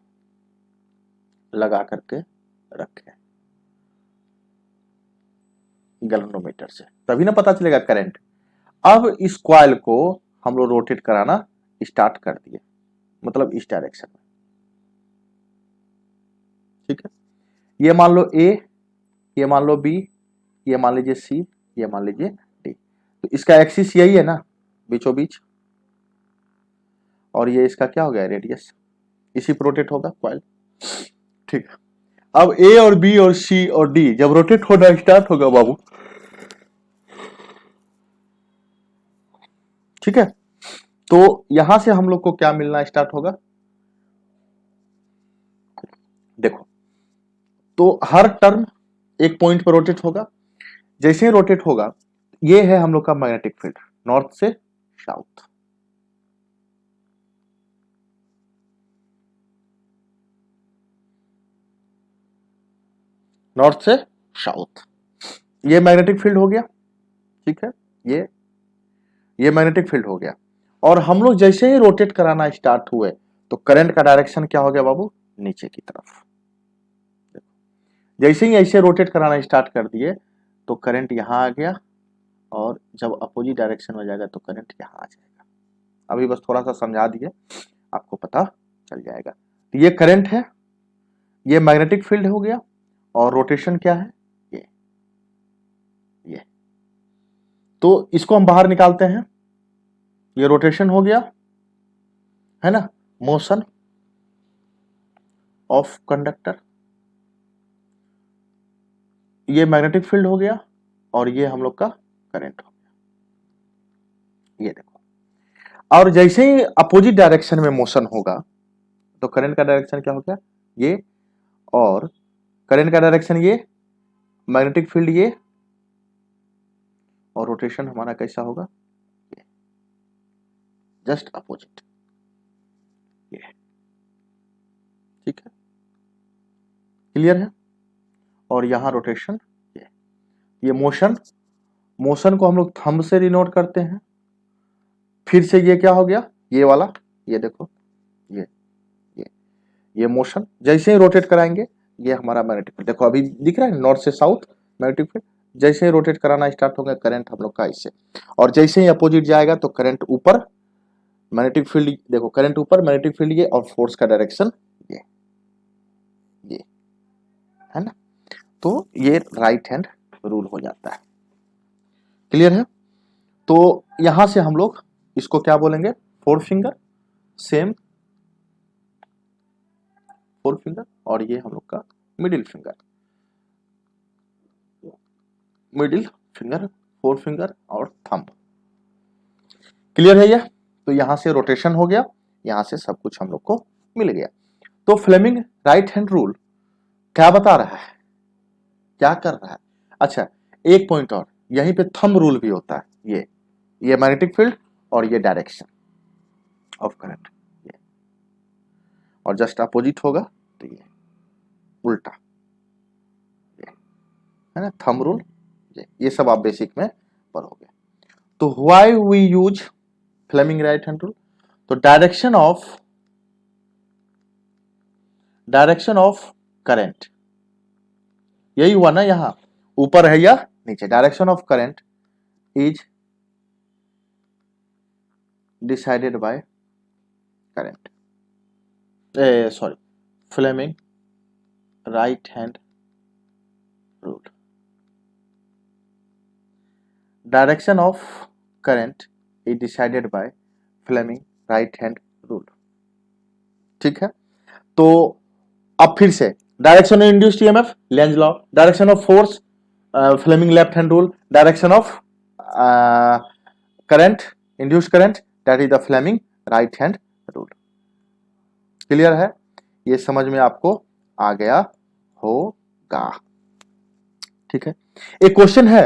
लगा करके रखें गैल्वेनोमीटर से, तभी ना पता चलेगा करंट। अब इस कॉइल को हम लोग रोटेट कराना स्टार्ट कर दिए, मतलब इस डायरेक्शन में, ठीक है। ये मान लो A, ये मान लो B, ये मान लीजिए C, ये मान लीजिए D। तो इसका एक्सिस यही है ना, बीचों बीच, और ये इसका क्या हो गया? रेडियस, इसी पर रोटेट होगा कॉइल, ठीक है। अब A और B और C और D जब रोटेट होना स्टार्ट होगा बाबू, ठीक है, तो यहां से हम लोग को क्या मिलना स्टार्ट होगा? देखो, तो हर टर्म एक पॉइंट पर रोटेट होगा, जैसे ही रोटेट होगा, ये है हम लोग का मैग्नेटिक फील्ड, नॉर्थ से साउथ, नॉर्थ से साउथ, ये मैग्नेटिक फील्ड हो गया, ठीक है। ये मैग्नेटिक फील्ड हो गया, और हम लोग जैसे ही रोटेट कराना स्टार्ट हुए तो करंट का डायरेक्शन क्या हो गया बाबू? नीचे की तरफ। जैसे ही ऐसे रोटेट कराना स्टार्ट कर दिए तो करंट यहां आ गया, और जब अपोजिट डायरेक्शन में जाएगा तो करंट यहां आ जाएगा। अभी बस थोड़ा सा समझा दिए, आपको पता चल जाएगा। तो ये करंट है, ये मैग्नेटिक फील्ड हो गया, और रोटेशन क्या है? ये तो इसको हम बाहर निकालते हैं, ये रोटेशन हो गया है ना, मोशन ऑफ कंडक्टर, ये मैग्नेटिक फील्ड हो गया, और ये हम लोग का करंट हो गया। ये देखो, और जैसे ही अपोजिट डायरेक्शन में मोशन होगा तो करंट का डायरेक्शन क्या हो गया, ये, और करंट का डायरेक्शन ये, मैग्नेटिक फील्ड ये, और रोटेशन हमारा कैसा होगा, ये, जस्ट अपोजिट, ये, ठीक है, क्लियर है। और यहां रोटेशन, ये मोशन, मोशन को हम लोग थंब से डिनोट करते हैं। फिर से ये क्या हो गया, ये वाला, ये देखो, ये ये मोशन जैसे ही रोटेट कराएंगे, ये हमारा मैग्नेटिक फील्ड, देखो अभी दिख रहा है नॉर्थ से साउथ मैग्नेटिक फील्ड, जैसे ही रोटेट कराना स्टार्ट होगा करंट हम लोग का इससे, और जैसे ही अपोजिट जाएगा तो करंट ऊपर, मैग्नेटिक फील्ड देखो, करंट ऊपर, मैग्नेटिक फील्ड ये, और फोर्स का डायरेक्शन ये है ना। तो ये राइट हैंड रूल हो जाता है, क्लियर है। तो यहां से हम लोग इसको क्या बोलेंगे, four finger, same four finger, और ये हम लोग का middle finger, middle finger, four finger और थंब, क्लियर है ये। तो यहां से रोटेशन हो गया, यहां से सब कुछ हम लोग को मिल गया। तो फ्लेमिंग राइट हैंड रूल क्या बता रहा है, क्या कर रहा है, अच्छा एक पॉइंट और, यहीं पे थंब रूल भी होता है, ये मैग्नेटिक फील्ड और ये डायरेक्शन ऑफ करंट, ये, और जस्ट अपोजिट होगा तो ये उल्टा, ये है ना, थंब रूल, ये सब आप बेसिक में पढ़ोगे। तो why we use Fleming right hand rule, तो डायरेक्शन ऑफ करंट, यही हुआ ना, यहां ऊपर है या नीचे, direction of current is decided by current, sorry, Fleming right hand rule, direction of current is decided by Fleming right hand rule, ठीक है। तो अब फिर से direction of induced EMF Lenz law, direction of force Fleming left hand rule, direction of current induced current that is the Fleming right hand rule, clear है, ये समझ में आपको आ गया होगा, ठीक है। एक क्वेश्चन है,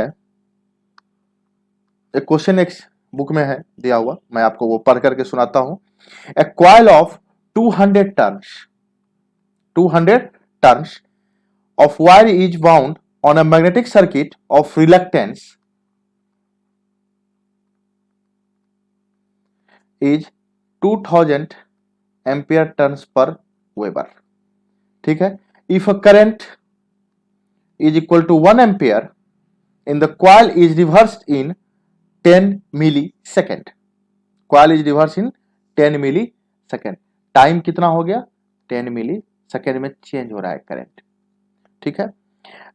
एक क्वेश्चन एक बुक में है दिया हुआ, मैं आपको वो पढ़ करके सुनाता हूं। A coil of 200 turns of wire is wound on a magnetic circuit of reluctance is 2000 ampere turns per Weber, ठीक है। If a current is equal to 1 ampere in the coil is reversed in 10 millisecond, coil is reversed in 10 millisecond, time कितना हो गया, 10 millisecond में change हो रहा है current, ठीक है।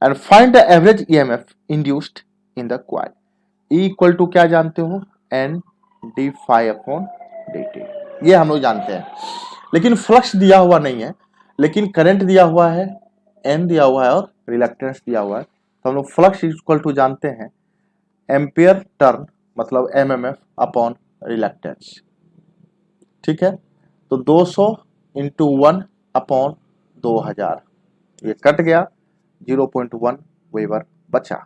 And find the average EMF induced in the coil, E equal to क्या जानते हो, n D phi upon D T, ये हम लोग जानते हैं, लेकिन फ्लक्स दिया हुआ नहीं है, लेकिन करंट दिया हुआ है, एन दिया हुआ है और रिलक्टेंस दिया हुआ है, तो हम लोग फ्लक्स इक्वल टू जानते हैं एम्पियर टर्न मतलब एमएमएफ अपॉन रिलक्टेंस, ठीक है। तो 200 इंटू 1 अपॉन 2000, ये कट गया, 0.1 वेबर बचा,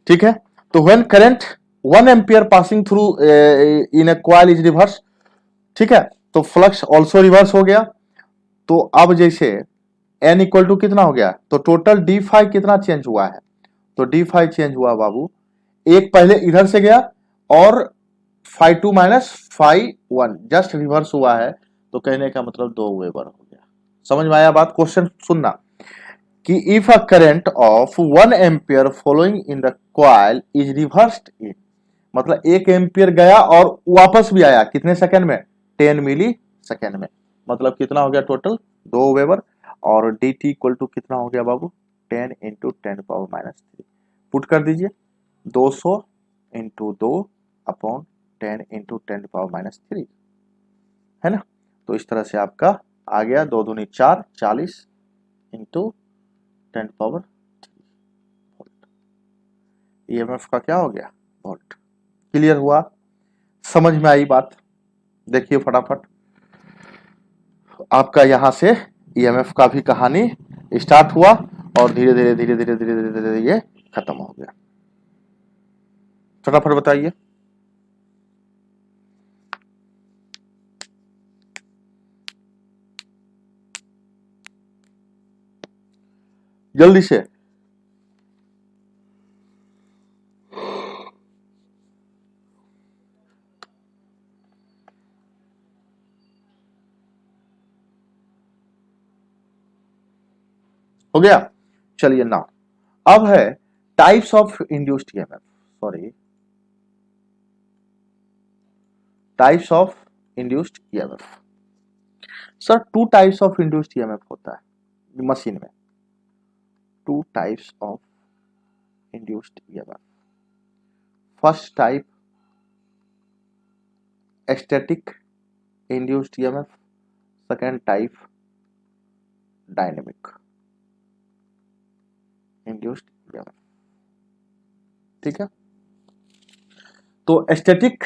ठीक है। तो when current 1 ampere passing through in A coil is reverse, ठीक है, तो फ्लक्स ऑल्सो रिवर्स हो गया। तो अब जैसे n इक्वल टू कितना हो गया, तो टोटल डी फाई कितना चेंज हुआ है, तो डी फाई चेंज हुआ बाबू, एक पहले इधर से गया और phi 2 minus phi 1 just reverse हुआ है, तो कहने का मतलब 2 वेबर हो गया। समझ में आया बात, क्वेश्चन सुनना कि if a current of 1 ampere following in the coil is reversed in, मतलब 1 एम्पियर गया और वापस भी आया, कितने सेकंड में, 10 मिली सेकंड में, मतलब कितना हो गया टोटल 2 वेबर, और dt इक्वल टू कितना हो गया बाबू, 10 इंटू 10 पावर माइनस 3, पुट कर दीजिए, 200 इंटू 2/10 × 10⁻³ है ना। तो इस तरह से आपका आ गया 2 दूनी 4, 40 इंटू 10⁻³ वोल्ट। ईएमएफ का क्या हो गया? वोल्ट। क्लियर हुआ? समझ में आई बात? देखिए फटाफट आपका यहां से ईएमएफ का भी कहानी स्टार्ट हुआ और धीरे धीरे धीरे धीरे धीरे धीरे धीरे ये खत्म हो गया। फटाफट बताइए। जल्दी से। हो गया? चलिए ना, अब है types of induced EMF. Sorry, types of induced EMF. Sir 2 types of induced EMF होता है मशीन में। 2 types of induced EMF. First type static induced EMF, second type dynamic induced EMF. ठीक है। तो स्टैटिक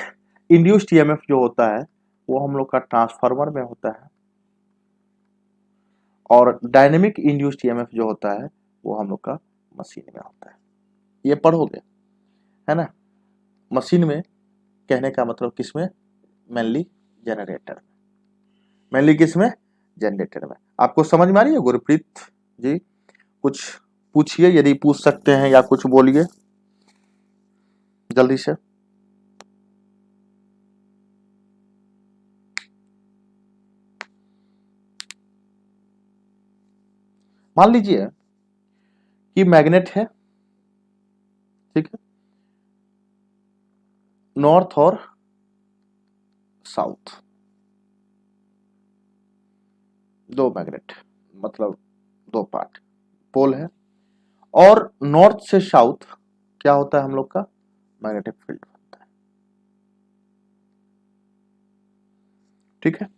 इंड्यूस्ड ईएमएफ जो होता है वो हम लोग का ट्रांसफार्मर में होता है, और डायनेमिक इंड्यूस्ड ईएमएफ जो होता है वो हम लोग का मशीन में होता है। ये पढ़ोगे है ना। मशीन में कहने का मतलब किसमें? मेनली जनरेटर में। मेनली किसमें? जनरेटर में। आपको समझ में आ रही है गुरप्रीत जी? कुछ पूछिए यदि पूछ सकते हैं, या कुछ बोलिए जल्दी से। मान लीजिए कि मैग्नेट है, ठीक है, नॉर्थ और साउथ, दो मैग्नेट, मतलब दो पार्ट, पोल है, और नॉर्थ से साउथ क्या होता है हम लोग का? मैग्नेटिक फील्ड होता है। ठीक है।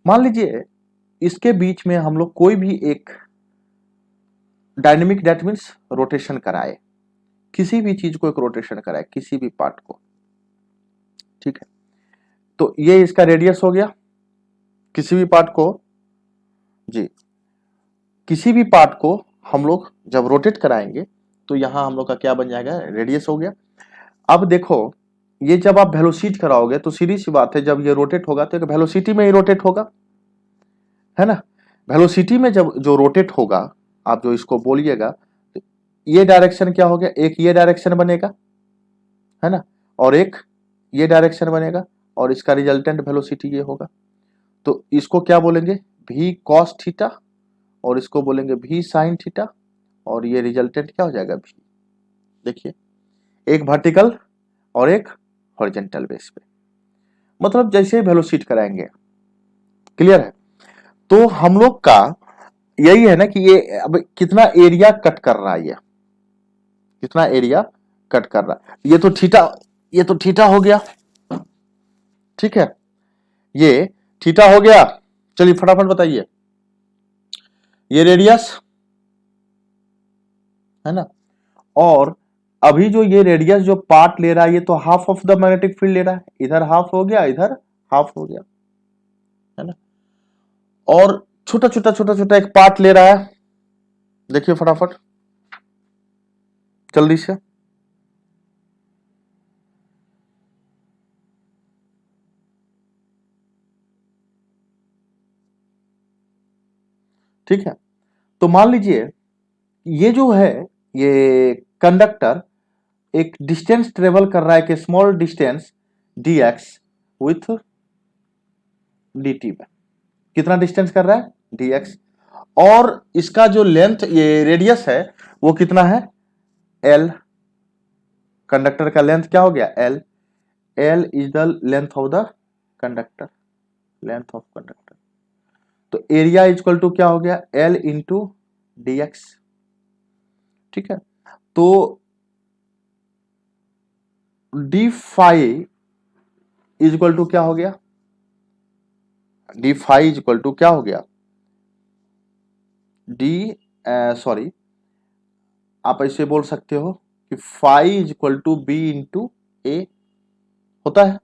मान लीजिए इसके बीच में हम लोग कोई भी एक डायनेमिक, दैट मीन्स रोटेशन कराए, किसी भी चीज को एक रोटेशन कराए, किसी भी पार्ट को। ठीक है। तो ये इसका रेडियस हो गया, किसी भी पार्ट को, जी, किसी भी पार्ट को हम लोग जब रोटेट कराएंगे तो यहां हम लोग का क्या बन जाएगा? रेडियस हो गया। अब देखो, ये जब आप वेलोसिटी कराओगे तो सीधी सी बात है, जब ये रोटेट होगा तो एक वेलोसिटी में ही रोटेट होगा, है ना। वेलोसिटी में जब जो रोटेट होगा, आप जो इसको बोलिएगा, तो ये डायरेक्शन क्या हो गया? एक ये डायरेक्शन बनेगा, है ना, और एक ये डायरेक्शन बनेगा, और इसका रिजल्टेंट वेलोसिटी ये होगा। तो इसको क्या बोलेंगे? v cos थीटा, और इसको बोलेंगे v sin थीटा, और ये रिजल्टेंट क्या हो जाएगा? v। देखिए, एक वर्टिकल और एक हॉरिजॉन्टल बेस पे, मतलब जैसे वेलोसिटी कराएंगे। क्लियर है? तो हम लोग का यही है ना कि ये अब कितना एरिया कट कर रहा है, ये कितना एरिया कट कर रहा है। ये तो थीटा हो गया, ठीक है, ये थीटा हो गया। चलिए फटाफट बताइए, ये रेडियस है ना, और अभी जो ये रेडियस जो पार्ट ले रहा है, ये तो half of the magnetic field ले रहा है, इधर हाफ हो गया, इधर हाफ हो गया, है ना, और छोटा छोटा छोटा छोटा एक पार्ट ले रहा है। देखिए फटाफट जल्दी से। ठीक है। तो मान लीजिए ये जो है, ये कंडक्टर एक डिस्टेंस ट्रेवल कर रहा है, कि small distance dx with dt में, कितना डिस्टेंस कर रहा है? dx, और इसका जो लेंथ, ये रेडियस है, वो कितना है? l। कंडक्टर का लेंथ क्या हो गया? l। l is the length of the conductor, length of conductor. तो एरिया इक्वल टू क्या हो गया? l into D x. ठीक है। तो d phi is equal to क्या हो गया, d phi is equal to क्या हो गया, डी सॉरी आप ऐसे बोल सकते हो कि phi is equal to B into A होता है।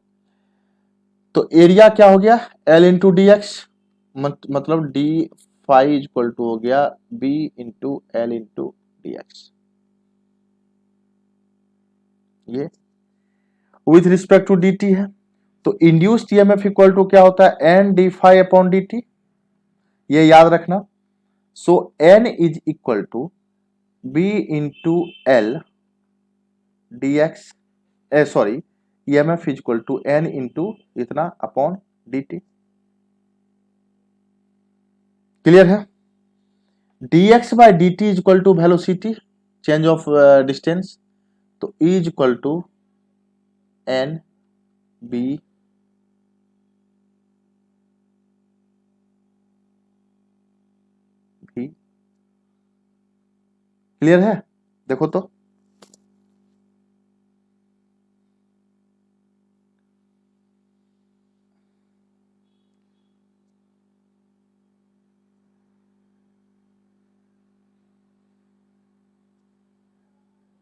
तो एरिया क्या हो गया, एल इंटू डी एक्स, मतलब D phi is equal to हो गया B into L into D X. ये with respect to D T है। तो इंड्यूस्ड ईएमएफ इक्वल टू क्या होता है, N D phi upon D T, ये याद रखना। So N is equal to B into L D x, sorry EMF is equal to n into इतना upon D T. Clear है। dx by d t is equal to velocity change of distance, तो E is equal to N B भी। क्लियर है, देखो तो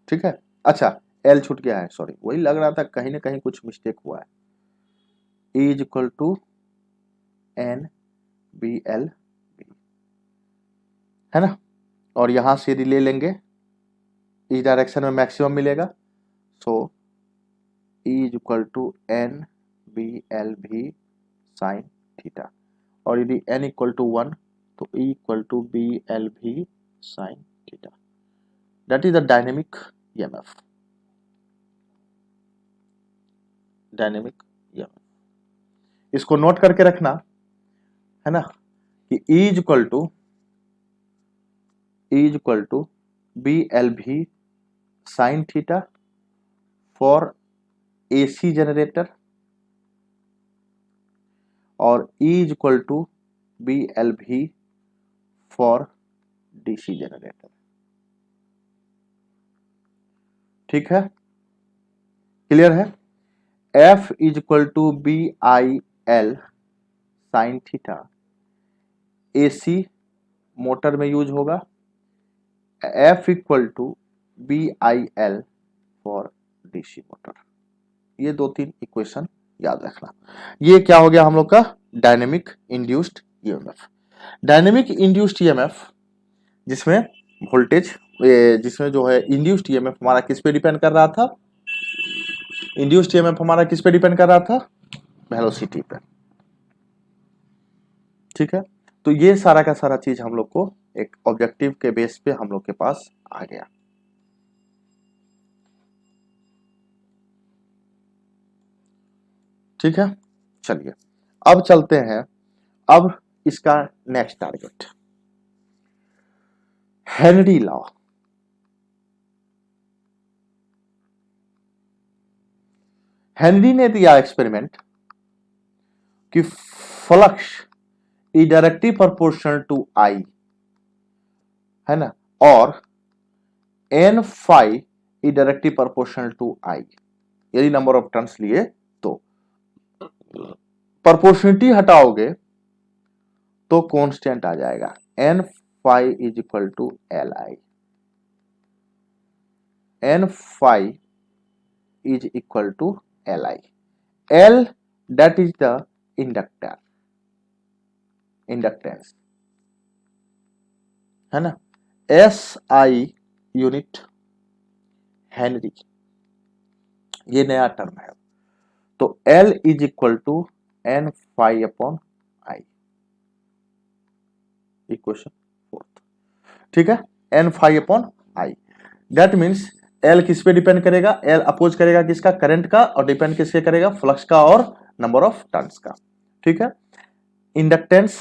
ठीक है। अच्छा L छूट गया है, सॉरी वही लग रहा था कहीं ना कहीं कुछ मिस्टेक हुआ है। E is equal to N B l B, है ना। और यहां से यदि ले लेंगे इस डायरेक्शन में मैक्सिमम मिलेगा, so E is equal to N B L v sine theta, और यदि n इक्वल टू 1 तो E equal to B L v sine theta, that is the dynamic EMF. Dynamic EMF इसको note करके रखना, है ना, कि E is equal to B L v sine theta for AC generator, और E is equal to B L v for DC generator. ठीक है, clear है। F is equal to B I l sine theta, AC motor में use होगा। F equal to B I l for DC motor. ये दो तीन equation याद रखना। ये क्या हो गया हम लोग का dynamic induced EMF. Dynamic induced EMF जिसमें वोल्टेज, जिसमें जो है इंड्यूस्ड ईएमएफ हमारा किस पे डिपेंड कर रहा था, इंड्यूस्ड ईएमएफ हमारा किस पे डिपेंड कर रहा था, वेलोसिटी पे। ठीक है, तो ये सारा का सारा चीज हम लोग को एक ऑब्जेक्टिव के बेस पे हम लोग के पास आ गया। ठीक है, चलिए अब चलते हैं, अब इसका next target Henry law. Henry ने दिया एक्सपेरिमेंट कि flux is directly proportional to I, है ना, और N phi is directly proportional to I. यदि नंबर ऑफ टर्न्स लिए तो प्रोपोर्शनलिटी हटाओगे तो कांस्टेंट आ जाएगा, n phi is equal to L I. N phi is equal to L I. L that is the inductor, inductance, है ना। S I unit Henry, ये नया टर्म है। तो L is equal to N phi upon I, equation fourth. ठीक है, N phi upon I, that means L किस पे डिपेंड करेगा, L अपोज करेगा किसका, करंट का, और डिपेंड किसके करेगा, फ्लक्स का और नंबर ऑफ टर्न्स का। ठीक है, इंडक्टेंस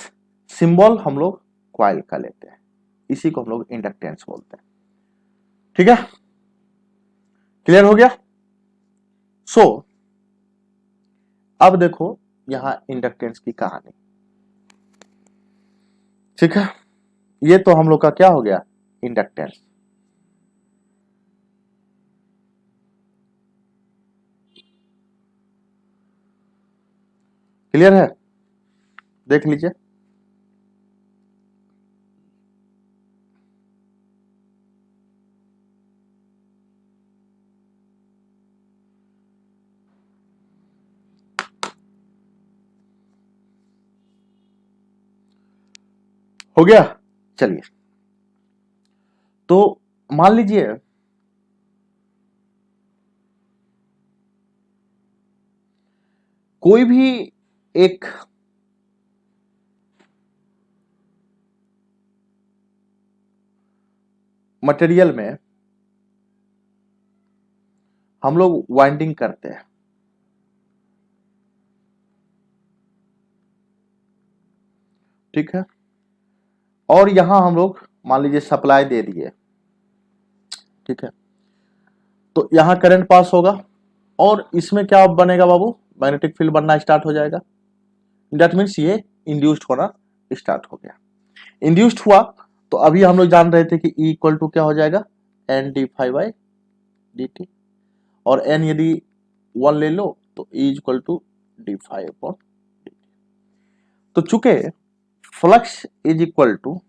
सिंबल हम लोग क्वाइल का लेते हैं, इसी को हम लोग इंडक्टेंस बोलते हैं। ठीक है, क्लियर हो गया। सो अब देखो यहां इंडक्टेंस की कहानी। ठीक है, ये तो हम लोग का क्या हो गया, इंडक्टेंस। क्लियर है? देख लीजिए। हो गया? चलिए, तो मान लीजिए कोई भी एक मटेरियल में हम लोग वाइंडिंग करते हैं, ठीक है, और यहां हम लोग मान लीजिए सप्लाई दे दिए, ठीक है, तो यहां करंट पास होगा और इसमें क्या बनेगा बाबू? मैग्नेटिक फील्ड बनना स्टार्ट हो जाएगा। दैट मीन्स ये इंड्यूस्ड होना स्टार्ट हो गया। इंड्यूस्ड हुआ तो अभी हम लोग जान रहे थे कि E इक्वल टू क्या हो जाएगा? N d five by D t, और एन यदि 1 ले लो तो E equal to d phi upon D t. तो चूंकि flux is equal to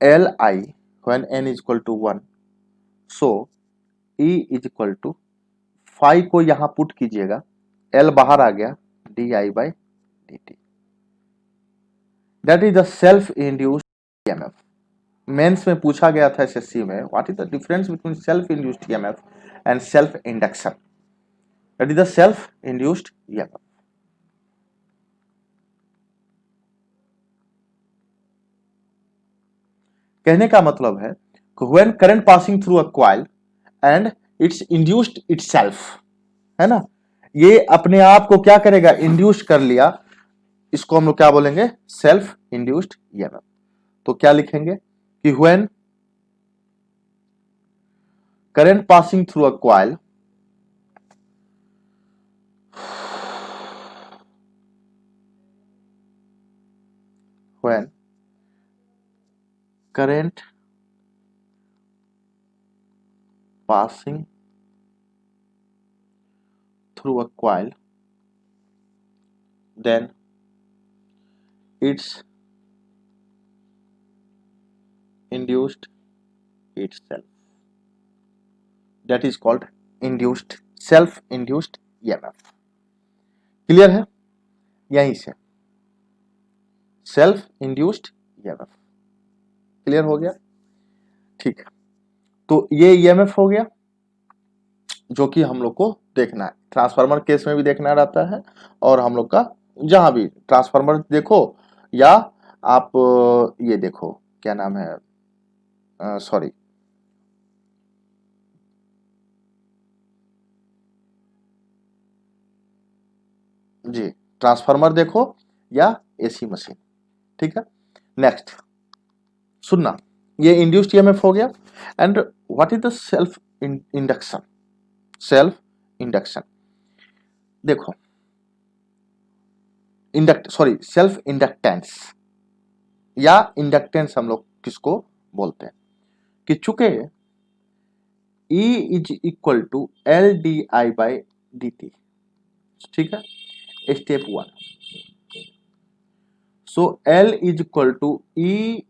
L I when n is equal to 1, so E is equal to phi को यहां put कीजिएगा, एल बाहर आ गया, d I by D t. That is the self induced EMF. Mains में पूछा गया था एसएससी में, what is the difference between self induced EMF and self induction? That is the self induced EMF. कहने का मतलब है when current passing through a coil and it's induced itself, है ना, ये अपने आप को क्या करेगा? इंड्यूस कर लिया, इसको हम लोग क्या बोलेंगे? Self induced EMF. तो क्या लिखेंगे कि when current passing through a coil when current passing through a coil, then it's induced itself. That is called induced, self-induced EMF. Clear है? यहीं से सेल्फ इंड्यूस्ड ईएमएफ क्लियर हो गया? ठीक है, तो ये ईएमएफ हो गया जो कि हम लोग को देखना है, ट्रांसफार्मर केस में भी देखना रहता है, और हम लोग का जहां भी ट्रांसफार्मर देखो या आप ये देखो, क्या नाम है, सॉरी, जी, ट्रांसफार्मर देखो या एसी मशीन, ठीक है। नेक्स्ट सुनना, ये इंड्यूस्ड ईएमएफ हो गया। And what is the self induction? Self induction देखो, सेल्फ इंडक्टेंस या इंडक्टेंस हम लोग किसको बोलते हैं कि चूंकि E is equal to L d I by D t, ठीक है, step 1, so L is equal to E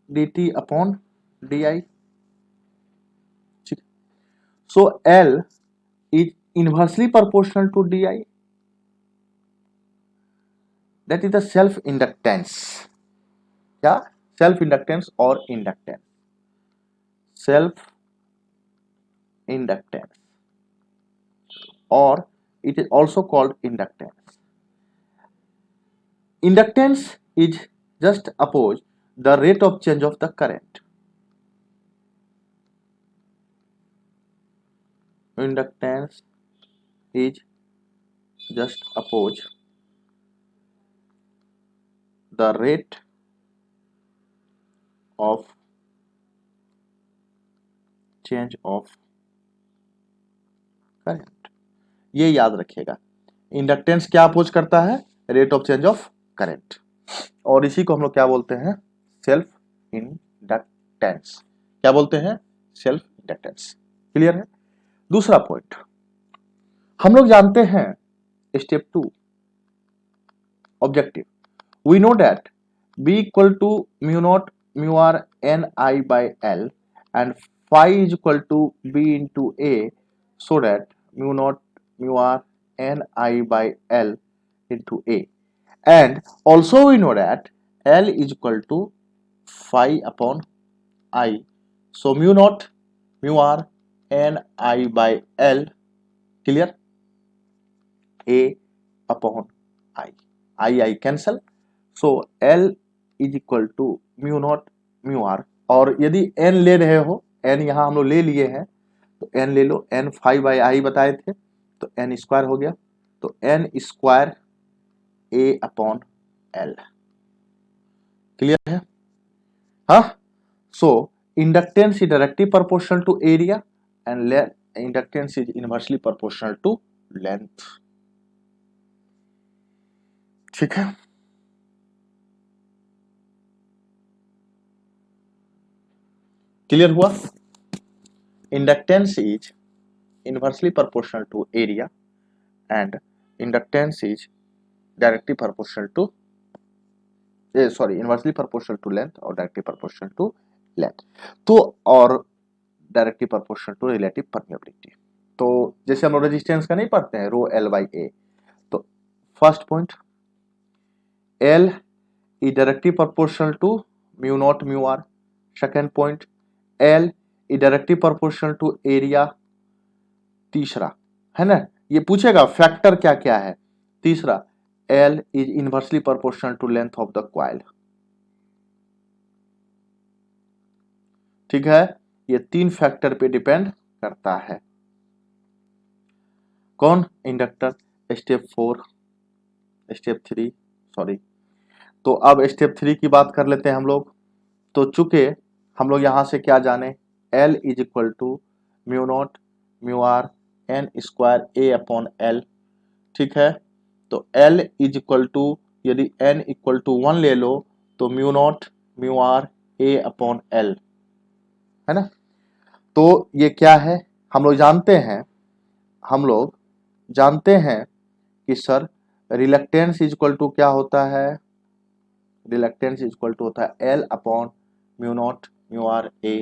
d t upon d I, ठीक, so L is inversely proportional to di, that is the self inductance, क्या? self inductance और inductance, self inductance, or it is also called inductance. Inductance is just oppose the rate of change of the current. Inductance is just oppose the rate of change of current. ये याद रखिएगा, inductance क्या oppose करता है? Rate of change of current, और इसी को हम लोग क्या बोलते हैं? Self inductance. क्या बोलते हैं? Self inductance. क्लियर है? दूसरा पॉइंट, हम लोग जानते हैं Step 2, objective. We know that B equal to mu naught mu r Ni by L and phi is equal to B into A, so that mu naught mu r Ni by L into A. And also we know that L is equal to phi upon I. So mu naught mu r Ni by L, clear? A upon I. I cancel. So L is equal to mu naught mu r. और यदि n ले रहे हो, n यहाँ हम लोग ले लिए हैं, तो n ले लो, n 5 बाई आई बताए थे, तो n स्क्वायर हो गया, तो n square a upon l, clear है? हाँ, so inductance is directly proportional to area and inductance is inversely proportional to length, ठीक है? क्लियर हुआ? Inductance is inversely proportional to area and inductance is directly proportional to inversely proportional to length और directly proportional to length, तो और directly proportional to relative permeability. तो जैसे हम लोग रेजिस्टेंस का नहीं पढ़ते हैं, रो एल बाई ए, तो first point L is directly proportional to mu naught mu r. Second point, L is directly proportional to area. तीसरा है ना, ये पूछेगा फैक्टर क्या क्या है। तीसरा, L is inversely proportional to length of the coil. ठीक है, ये तीन फैक्टर पे डिपेंड करता है। कौन? इंडक्टर। Step 4, step 3, sorry. तो अब स्टेप 3 की बात कर लेते हैं हम लोग। तो चूंकि हम लोग यहां से क्या जाने, L is equal to mu naught mu are n square A upon l, ठीक है? तो L इज इक्वल टू, यदि n इक्वल टू 1 ले लो तो mu naught mu are A upon l, है ना? तो ये क्या है, हम लोग जानते हैं कि sir reluctance is equal to क्या होता है, रिलक्टेंस इज इक्वल टू होता है L upon mu naught mu are A,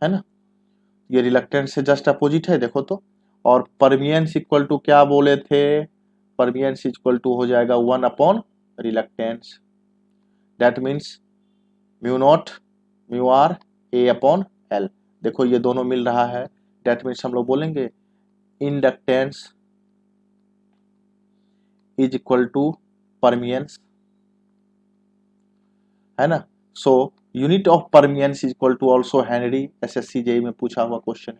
है ना? ये रिलक्टेंस से जस्ट अपोजिट है, देखो तो। और परमियंस इक्वल टू क्या बोले थे, परमियंस इक्वल टू हो जाएगा 1 upon reluctance, that means mu naught mu are A upon l. देखो ये दोनों मिल रहा है, दैट मीन्स हम लोग बोलेंगे inductance is equal to permeance, है ना? So unit of permeance is equal to also henry, SSC JE में पूछा हुआ क्वेश्चन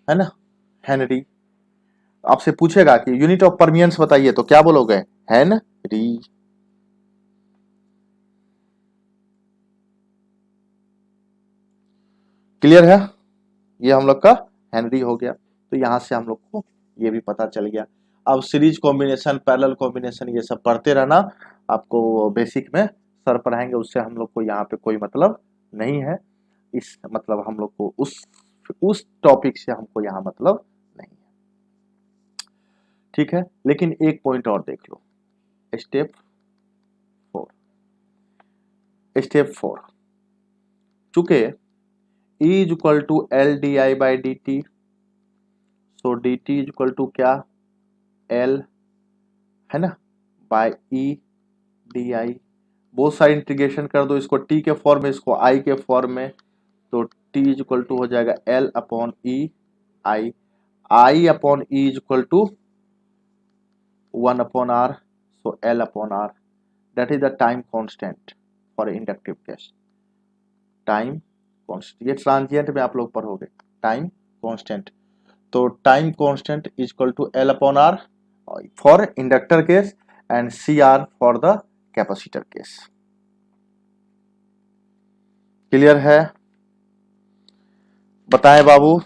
है ना? हेनरी आपसे पूछेगा कि यूनिट ऑफ परमियंस बताइए, तो क्या बोलोगे? हेनरी। क्लियर है? ये हम लोग का हेनरी हो गया, तो यहां से हम लोग को ये भी पता चल गया। अब सीरीज कॉम्बिनेशन, पैरेलल कॉम्बिनेशन, ये सब पढ़ते रहना, आपको बेसिक में सर पढ़ाएंगे, उससे हम लोग को यहाँ पे कोई मतलब नहीं है। इस मतलब हम लोग को उस टॉपिक से हमको यहाँ मतलब नहीं है, ठीक है? लेकिन एक पॉइंट और देख लो, स्टेप 4, चूंकि E is equal to L d I by D t, so d t is equal to क्या, एल, है ना, बाय ई डी आई। बहुत सारी इंटीग्रेशन कर दो, इसको टी के फॉर्म में, इसको आई के फॉर्म में, तो टी इज इक्वल टू हो जाएगा L upon E I, I upon E is equal to 1 upon R, so L upon R, that is the time constant for inductive case. Time constant, ये transient में आप लोग पढ़ोगे, time constant. तो time constant is equal to L upon R for inductor case and C R for the capacitor case. Clear है? बताएं बाबू,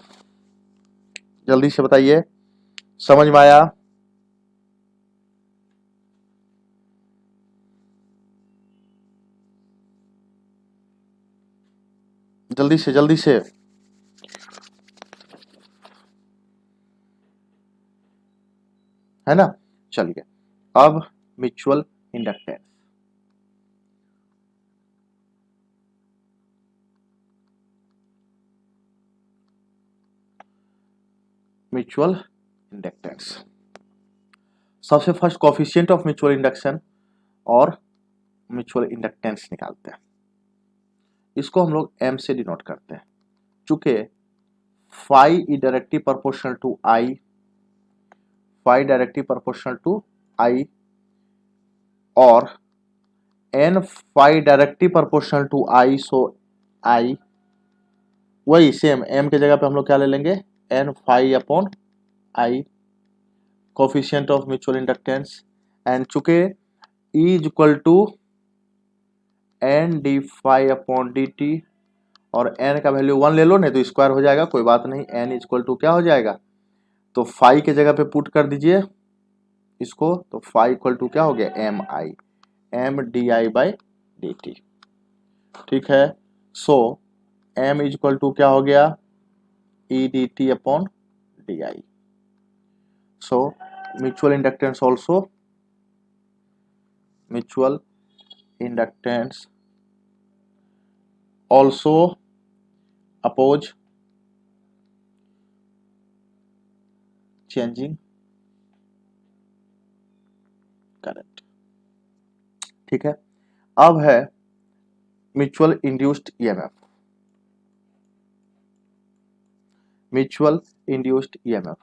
जल्दी से बताइए, समझ में आया? जल्दी से जल्दी से। है ना। चलिए अब म्यूचुअल इंडक्टेंस, म्यूचुअल इंडक्टेंस सबसे first coefficient of mutual induction और म्यूचुअल इंडक्टेंस निकालते हैं। इसको हम लोग एम से डिनोट करते हैं। चूंकि phi is directly proportional to I, phi directly proportional to I और N phi directly proportional to I, so I वही सेम एम के जगह पे हम लोग क्या ले लेंगे, n phi upon I, coefficient of mutual inductance. And चूंकि E is equal to n D phi upon D t और n का वैल्यू 1 ले लो, नहीं तो स्क्वायर हो जाएगा, कोई बात नहीं। n इज इक्वल टू क्या हो जाएगा, तो फाई के जगह पे पुट कर दीजिए इसको, तो फाई इक्वल टू क्या हो गया, M I, M d I by D t. ठीक है, so m is equal to क्या हो गया, E d t upon d I. So mutual inductance also, mutual inductance also oppose changing current. ठीक है, अब है mutual induced EMF, mutual induced EMF.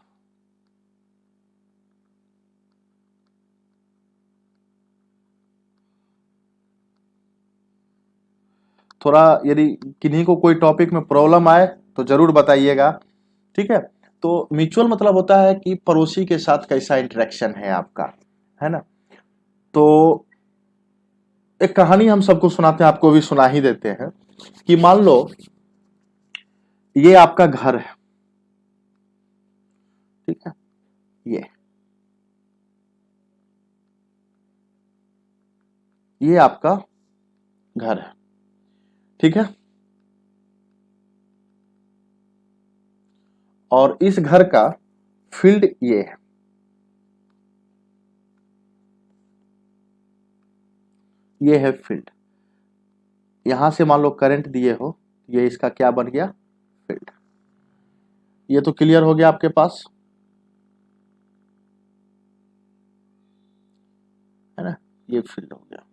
थोड़ा यदि किन्हीं को कोई टॉपिक में प्रॉब्लम आए तो जरूर बताइएगा। ठीक है, तो म्यूचुअल मतलब होता है कि पड़ोसी के साथ कैसा इंटरेक्शन है आपका, है ना। तो एक कहानी हम सबको सुनाते हैं, आपको भी सुना ही देते हैं कि मान लो ये आपका घर है, ठीक है, ये आपका घर है, ठीक है, और इस घर का फील्ड ये है, ये है फील्ड। यहां से मान लो करंट दिए हो, ये इसका क्या बन गया, फील्ड। ये तो क्लियर हो गया आपके पास, है ना, ये फील्ड हो गया।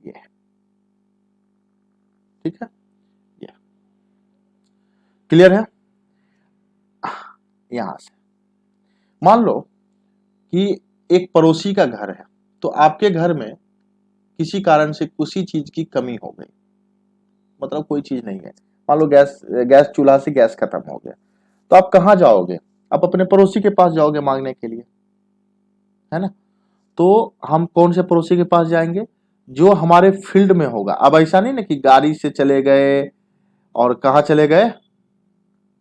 ये ठीक है, ये क्लियर है। यहां से मान लो कि एक पड़ोसी का घर है, तो आपके घर में किसी कारण से किसी चीज की कमी हो गई, मतलब कोई चीज नहीं है, मान लो गैस गैस चूल्हा से गैस खत्म हो गया, तो आप कहाँ जाओगे, आप अपने पड़ोसी के पास जाओगे मांगने के लिए, है ना। तो हम कौन से पड़ोसी के पास जाएंगे, जो हमारे फील्ड में होगा। अब ऐसा नहीं ना कि गाड़ी से चले गए और कहाँ चले गए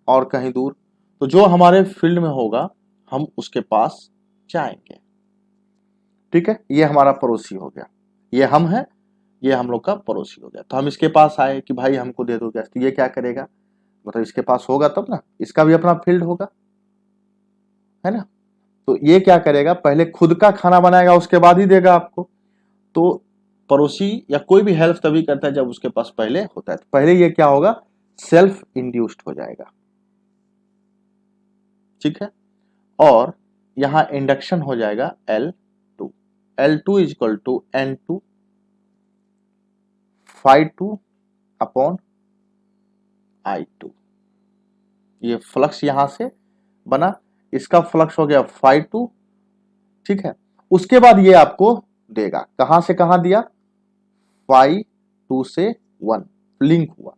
और कहीं दूर, तो जो हमारे फील्ड में होगा हम उसके पास जाएंगे। ठीक है, ये हमारा पड़ोसी हो गया, ये हम है, ये हम लोग का पड़ोसी हो गया। तो हम इसके पास आए कि भाई हमको दे दो गैस, तो ये क्या करेगा, मतलब इसके पास होगा तब ना, इसका भी अपना फील्ड होगा, है ना। तो ये क्या करेगा, पहले खुद का खाना बनाएगा, उसके बाद ही देगा आपको। तो पड़ोसी या कोई भी हेल्प तभी करता है जब उसके पास पहले होता है। तो पहले ये क्या होगा, सेल्फ इंड्यूस्ड हो जाएगा, ठीक है। और यहां इंडक्शन हो जाएगा L2, L2 is equal to N2 phi2 upon I2। ये फ्लक्स यहां से बना, इसका फ्लक्स हो गया phi2, ठीक है। उसके बाद ये आपको देगा, कहां से कहां दिया, phi2 से 1 लिंक हुआ,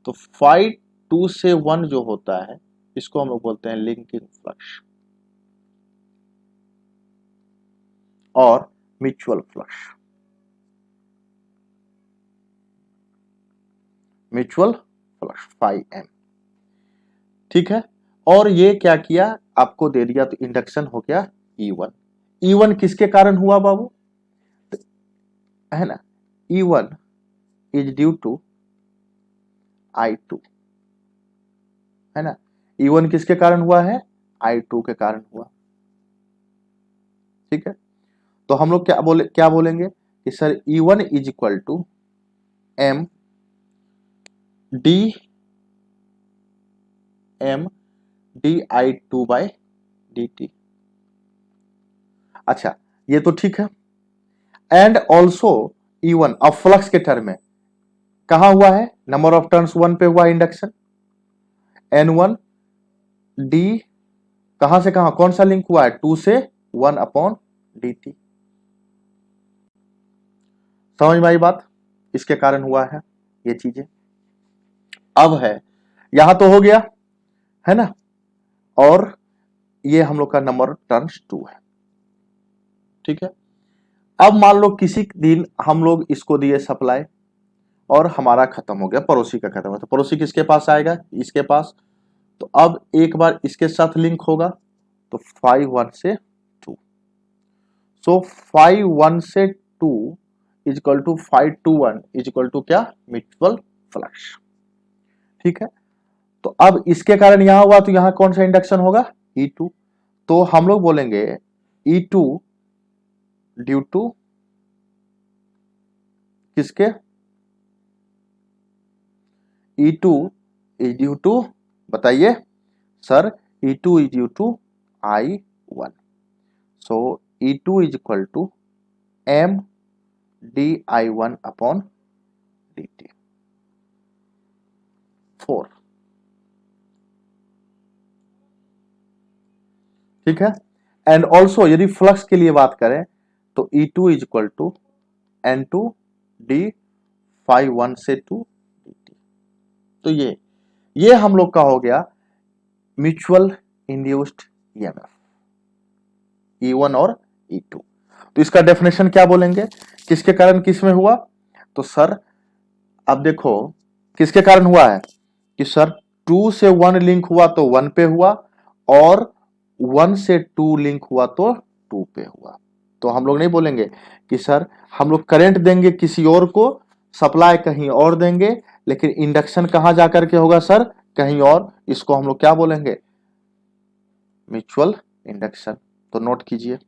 तो phi2 से 1 जो होता है इसको हम लोग बोलते हैं लिंकिंग फ्लक्स और mutual flux, mutual flux phi M, ठीक है। और ये क्या किया, आपको दे दिया, तो इंडक्शन हो गया E1। E1 किसके कारण हुआ बाबू, है ना, E1 is due to I2, है ना। E1 किसके कारण हुआ है, I2 के कारण हुआ। ठीक है, तो हम लोग क्या बोलेंगे कि sir E1 is equal to M di2 by dt। अच्छा, ये तो ठीक है। एंड ऑल्सो E1 अब फ्लक्स के टर्म में कहां हुआ है, नंबर ऑफ टर्न्स 1 पे हुआ इंडक्शन, N1 d कहां से कहां, कौन सा लिंक हुआ है, 2 से 1 अपॉन dt। समझ में आई बात, इसके कारण हुआ है ये चीजें। अब है यहां तो हो गया है ना, और ये हम लोग का नंबर टर्न्स 2 है। ठीक है, अब मान लो किसी दिन हम लोग इसको दिए सप्लाई और हमारा खत्म हो गया, पड़ोसी का खत्म हो, तो पड़ोसी किसके पास आएगा, इसके पास। तो अब एक बार इसके साथ लिंक होगा, तो 5 1 से 2, सो 5 1 से 2 is equal to 5 2 1 is equal to क्या, म्यूचुअल फ्लक्स। ठीक है, तो अब इसके कारण यहां हुआ, तो यहां कौन सा इंडक्शन होगा, E2। तो हम लोग बोलेंगे E2 ड्यू टू किसके, E2 इज ड्यू टू, बताइए sir, E2 is due to I1। So E2 is equal to M di1 upon dt 4। ठीक है, एंड ऑल्सो यदि फ्लक्स के लिए बात करें तो E2 is equal to N2 d 5 1 से 2 dt। तो ये हम लोग का हो गया म्यूचुअल इंड्यूस्ड ईएमएफ, E1 और E2। तो इसका डेफिनेशन क्या बोलेंगे, किसके कारण किस में हुआ, तो सर अब देखो किसके कारण हुआ है कि सर 2 से 1 लिंक हुआ तो 1 पे हुआ, और 1 से 2 लिंक हुआ तो 2 पे हुआ। तो हम लोग नहीं बोलेंगे कि सर हम लोग करंट देंगे किसी और को, सप्लाई कहीं और देंगे, लेकिन इंडक्शन कहां जाकर के होगा सर, कहीं और। इसको हम लोग क्या बोलेंगे, म्यूचुअल इंडक्शन। तो नोट कीजिए,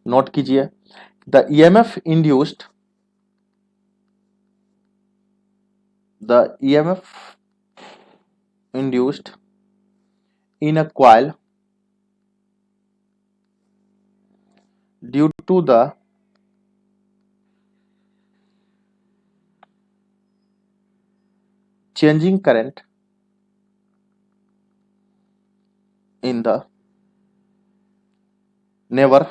नोट कीजिए, the EMF induced, the EMF induced in a coil due to the changing current in the neighbor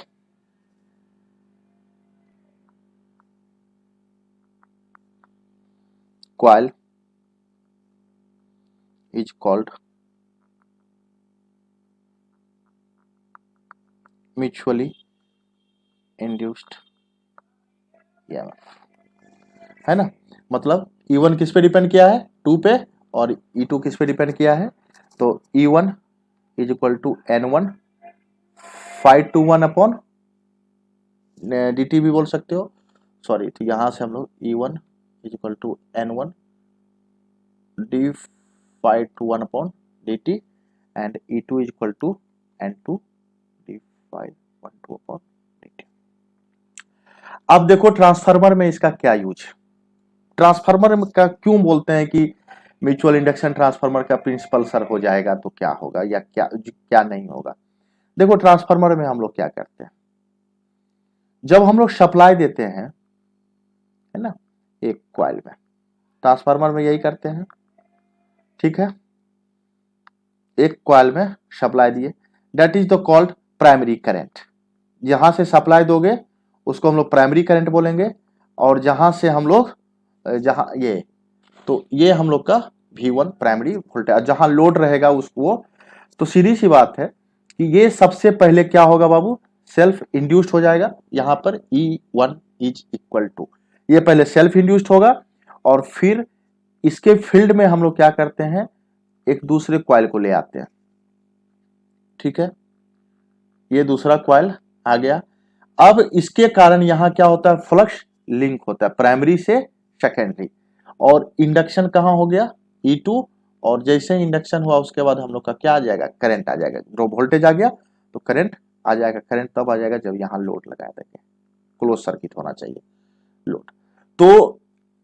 coil is called mutually induced EMF, है ना। मतलब E1 किस पे डिपेंड किया है, 2 पे, और E2 किस पे डिपेंड किया है, तो E1 is equal to N1 5 to 1 upon dt भी बोल सकते हो, सॉरी। तो यहां से हम लोग E1 is equal to N1 d 5 to 1 upon dt and E2 is equal to N2 d 5 1 2 upon dt। अब देखो ट्रांसफार्मर में इसका क्या यूज है, ट्रांसफार्मर का क्यों बोलते हैं कि म्यूचुअल इंडक्शन ट्रांसफार्मर का प्रिंसिपल सर हो जाएगा तो क्या होगा या क्या नहीं होगा। देखो ट्रांसफार्मर में हम लोग क्या करते हैं, जब हम लोग सप्लाई देते हैं, है ना, एक कॉइल में, ट्रांसफार्मर में यही करते हैं। ठीक है, एक कॉइल में सप्लाई दिए, that is the called primary current. जहां से सप्लाई दोगे उसको हम लोग प्राइमरी करंट बोलेंगे, और जहां से हम लोग जहां ये, तो ये हम लोग का V1 प्राइमरी वोल्टेज, जहां लोड रहेगा उसको। तो सीधी सी बात है कि ये सबसे पहले क्या होगा बाबू, सेल्फ इंड्यूस्ड हो जाएगा। यहां पर E1 इज इक्वल टू, ये पहले सेल्फ इंड्यूस्ड होगा, और फिर इसके फील्ड में हम लोग क्या करते हैं, एक दूसरे कॉइल को ले आते हैं। ठीक है, ये दूसरा कॉइल आ गया। अब इसके कारण यहां क्या होता है, फ्लक्स लिंक होता है प्राइमरी से सेकेंडरी, और इंडक्शन कहां हो गया, E2, और जैसे ही इंडक्शन हुआ उसके बाद हम लोग का क्या आ जाएगा, करंट आ जाएगा। जो वोल्टेज आ गया तो करंट आ जाएगा। करंट तब आ जाएगा जब यहाँ लोड लगा देंगे, क्लोज सर्किट होना चाहिए लोड। तो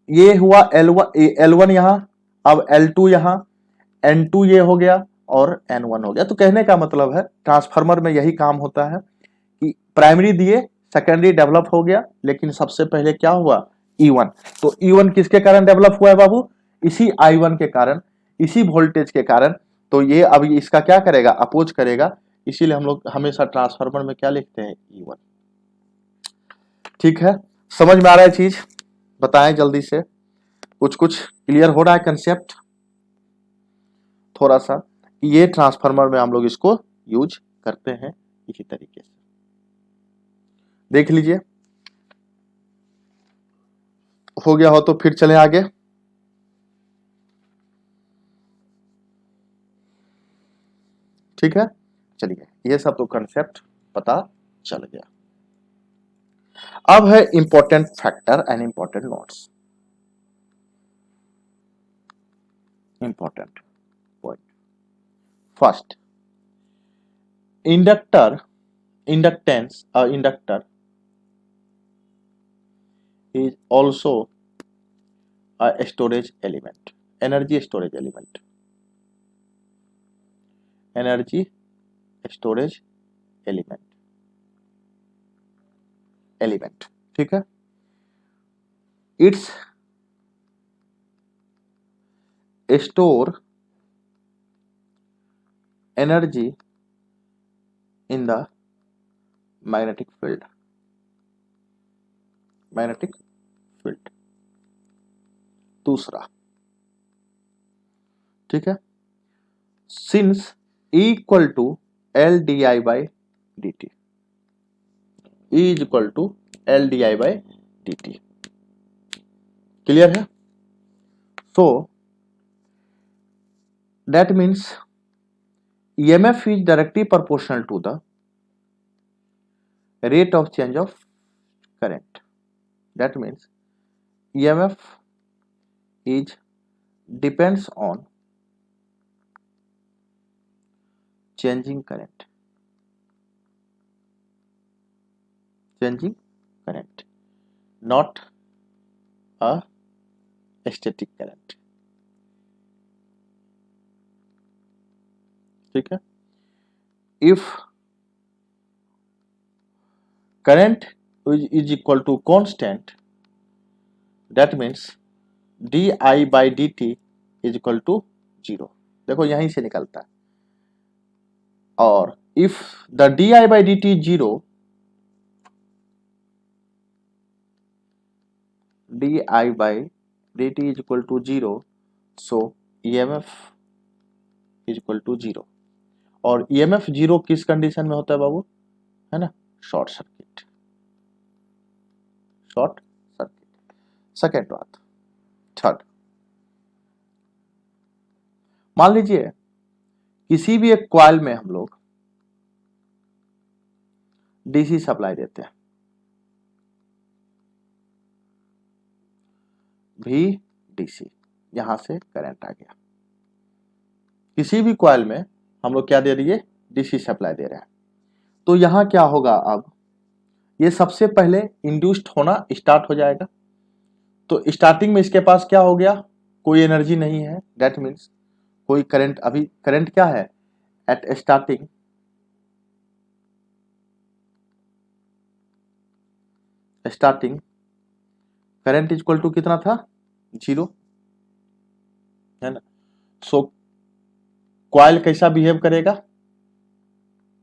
ये हुआ L1 यहाँ, अब L2 यहाँ, N2 ये हो गया और N1 हो गया। तो कहने का मतलब है ट्रांसफार्मर में यही काम होता है कि प्राइमरी दिए, सेकेंडरी डेवलप हो गया, लेकिन सबसे पहले क्या हुआ, E1। तो E1 किसके कारण डेवलप हुआ है बाबू, इसी I1 के कारण, इसी वोल्टेज के कारण। तो ये अभी इसका क्या करेगा, अपोज करेगा। इसीलिए हम लोग हमेशा ट्रांसफार्मर में क्या लिखते हैं, E1। ठीक है, समझ में आ रहा है चीज, बताएं जल्दी से, कुछ कुछ क्लियर हो रहा है कंसेप्ट थोड़ा सा। ये ट्रांसफार्मर में हम लोग इसको यूज करते हैं इसी तरीके से, देख लीजिए। हो गया हो तो फिर चले आगे। ठीक है, चलिए, ये सब तो कंसेप्ट पता चल गया। अब है important factor and important notes. Important point, first, inductor, inductance और inductor is also a storage element, energy storage element, energy storage element, element। ठीक है, it's store energy in the magnetic field, magnetic field। दूसरा, ठीक है, since E equal to L di by dt, E is equal to L di by dt। Clear है? So that means EMF is directly proportional to the rate of change of current। That means EMF is depends on changing current, changing current, not a static current। ठीक है, if current is equal to constant, that means di by dt is equal to 0। देखो यहीं से निकलता है। और if the di by dt is 0, di by dt is equal to 0, so EMF is equal to 0। और EMF 0 किस condition में होता है बाबू, है ना, short circuit, short circuit. Second बात, थर्ड, मान लीजिए किसी भी एक कॉइल में हम लोग डीसी सप्लाई देते हैं, भी डीसी, यहां से करंट आ गया। किसी भी कॉइल में हम लोग क्या दे रही है, डीसी सप्लाई दे रहे हैं। तो यहां क्या होगा, अब ये सबसे पहले इंड्यूस्ड होना स्टार्ट हो जाएगा। तो स्टार्टिंग में इसके पास क्या हो गया, कोई एनर्जी नहीं है, दैट मीन्स कोई करंट, अभी करंट क्या है at starting, starting current equal to कितना था, 0, है ना। सो कॉइल कैसा बिहेव करेगा,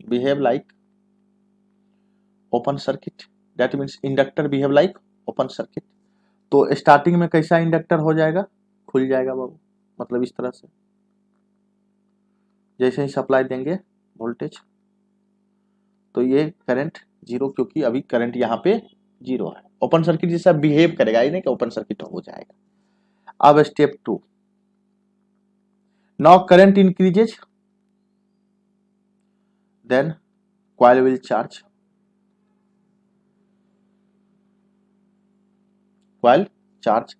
behave like open circuit, that means inductor behave like open circuit. तो स्टार्टिंग में कैसा इंडक्टर हो जाएगा, खुल जाएगा बाबू, मतलब इस तरह से। जैसे ही सप्लाई देंगे वोल्टेज, तो ये करंट 0, क्योंकि अभी करंट यहाँ पे 0 है, ओपन सर्किट जैसा बिहेव करेगा, ये नहीं कि ओपन सर्किट हो जाएगा। अब step 2, now current increases, then coil will charge, coil charge.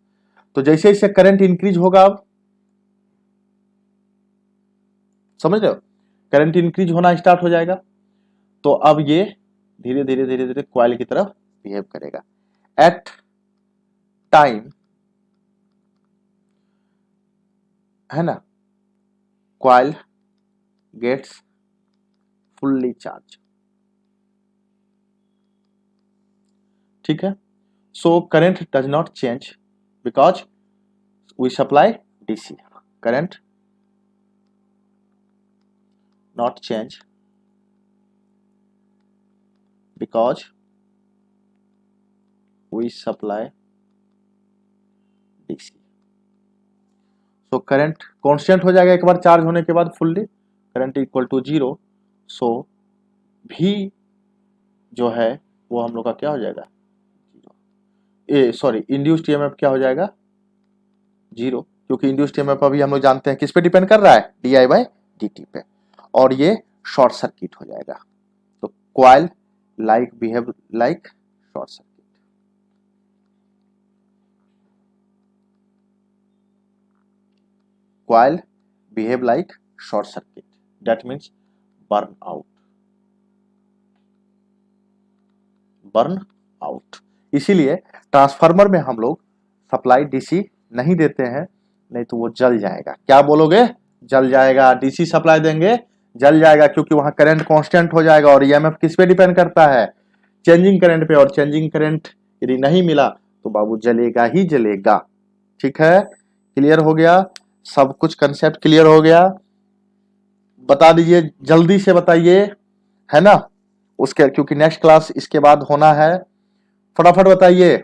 तो जैसे जैसे करंट इंक्रीज होगा, अब समझ रहे हो, करंट इंक्रीज होना स्टार्ट हो जाएगा, तो अब ये धीरे धीरे धीरे धीरे कॉइल की तरफ बिहेव करेगा। एट टाइम, है ना, कॉइल गेट्स फुल्ली चार्ज, ठीक है। So current does not change because we supply DC, current not change because we supply DC। So current constant हो जाएगा एक बार चार्ज होने के बाद fully, current equal to 0। So भी जो है वो हम लोग का क्या हो जाएगा, इंड्यूस्ड ईएमएफ क्या हो जाएगा, 0, क्योंकि इंड्यूस्ड ईएमएफ अभी हम लोग जानते हैं किस पे डिपेंड कर रहा है, di/dt पे, और ये शॉर्ट सर्किट हो जाएगा। तो coil like behave like short circuit, coil behave like short circuit, that means burn out। इसीलिए ट्रांसफार्मर में हम लोग सप्लाई डीसी नहीं देते हैं, नहीं तो वो जल जाएगा। क्या बोलोगे, जल जाएगा, डीसी सप्लाई देंगे जल जाएगा, क्योंकि वहां करंट कांस्टेंट हो जाएगा और ईएमएफ किस पे डिपेंड करता है, चेंजिंग करंट पे, और चेंजिंग करंट यदि नहीं मिला तो बाबू जलेगा ही जलेगा। ठीक है, क्लियर हो गया, सब कुछ कंसेप्ट क्लियर हो गया, बता दीजिए जल्दी से बताइए, है ना, उसके क्योंकि नेक्स्ट क्लास इसके बाद होना है, फटाफट बताइए।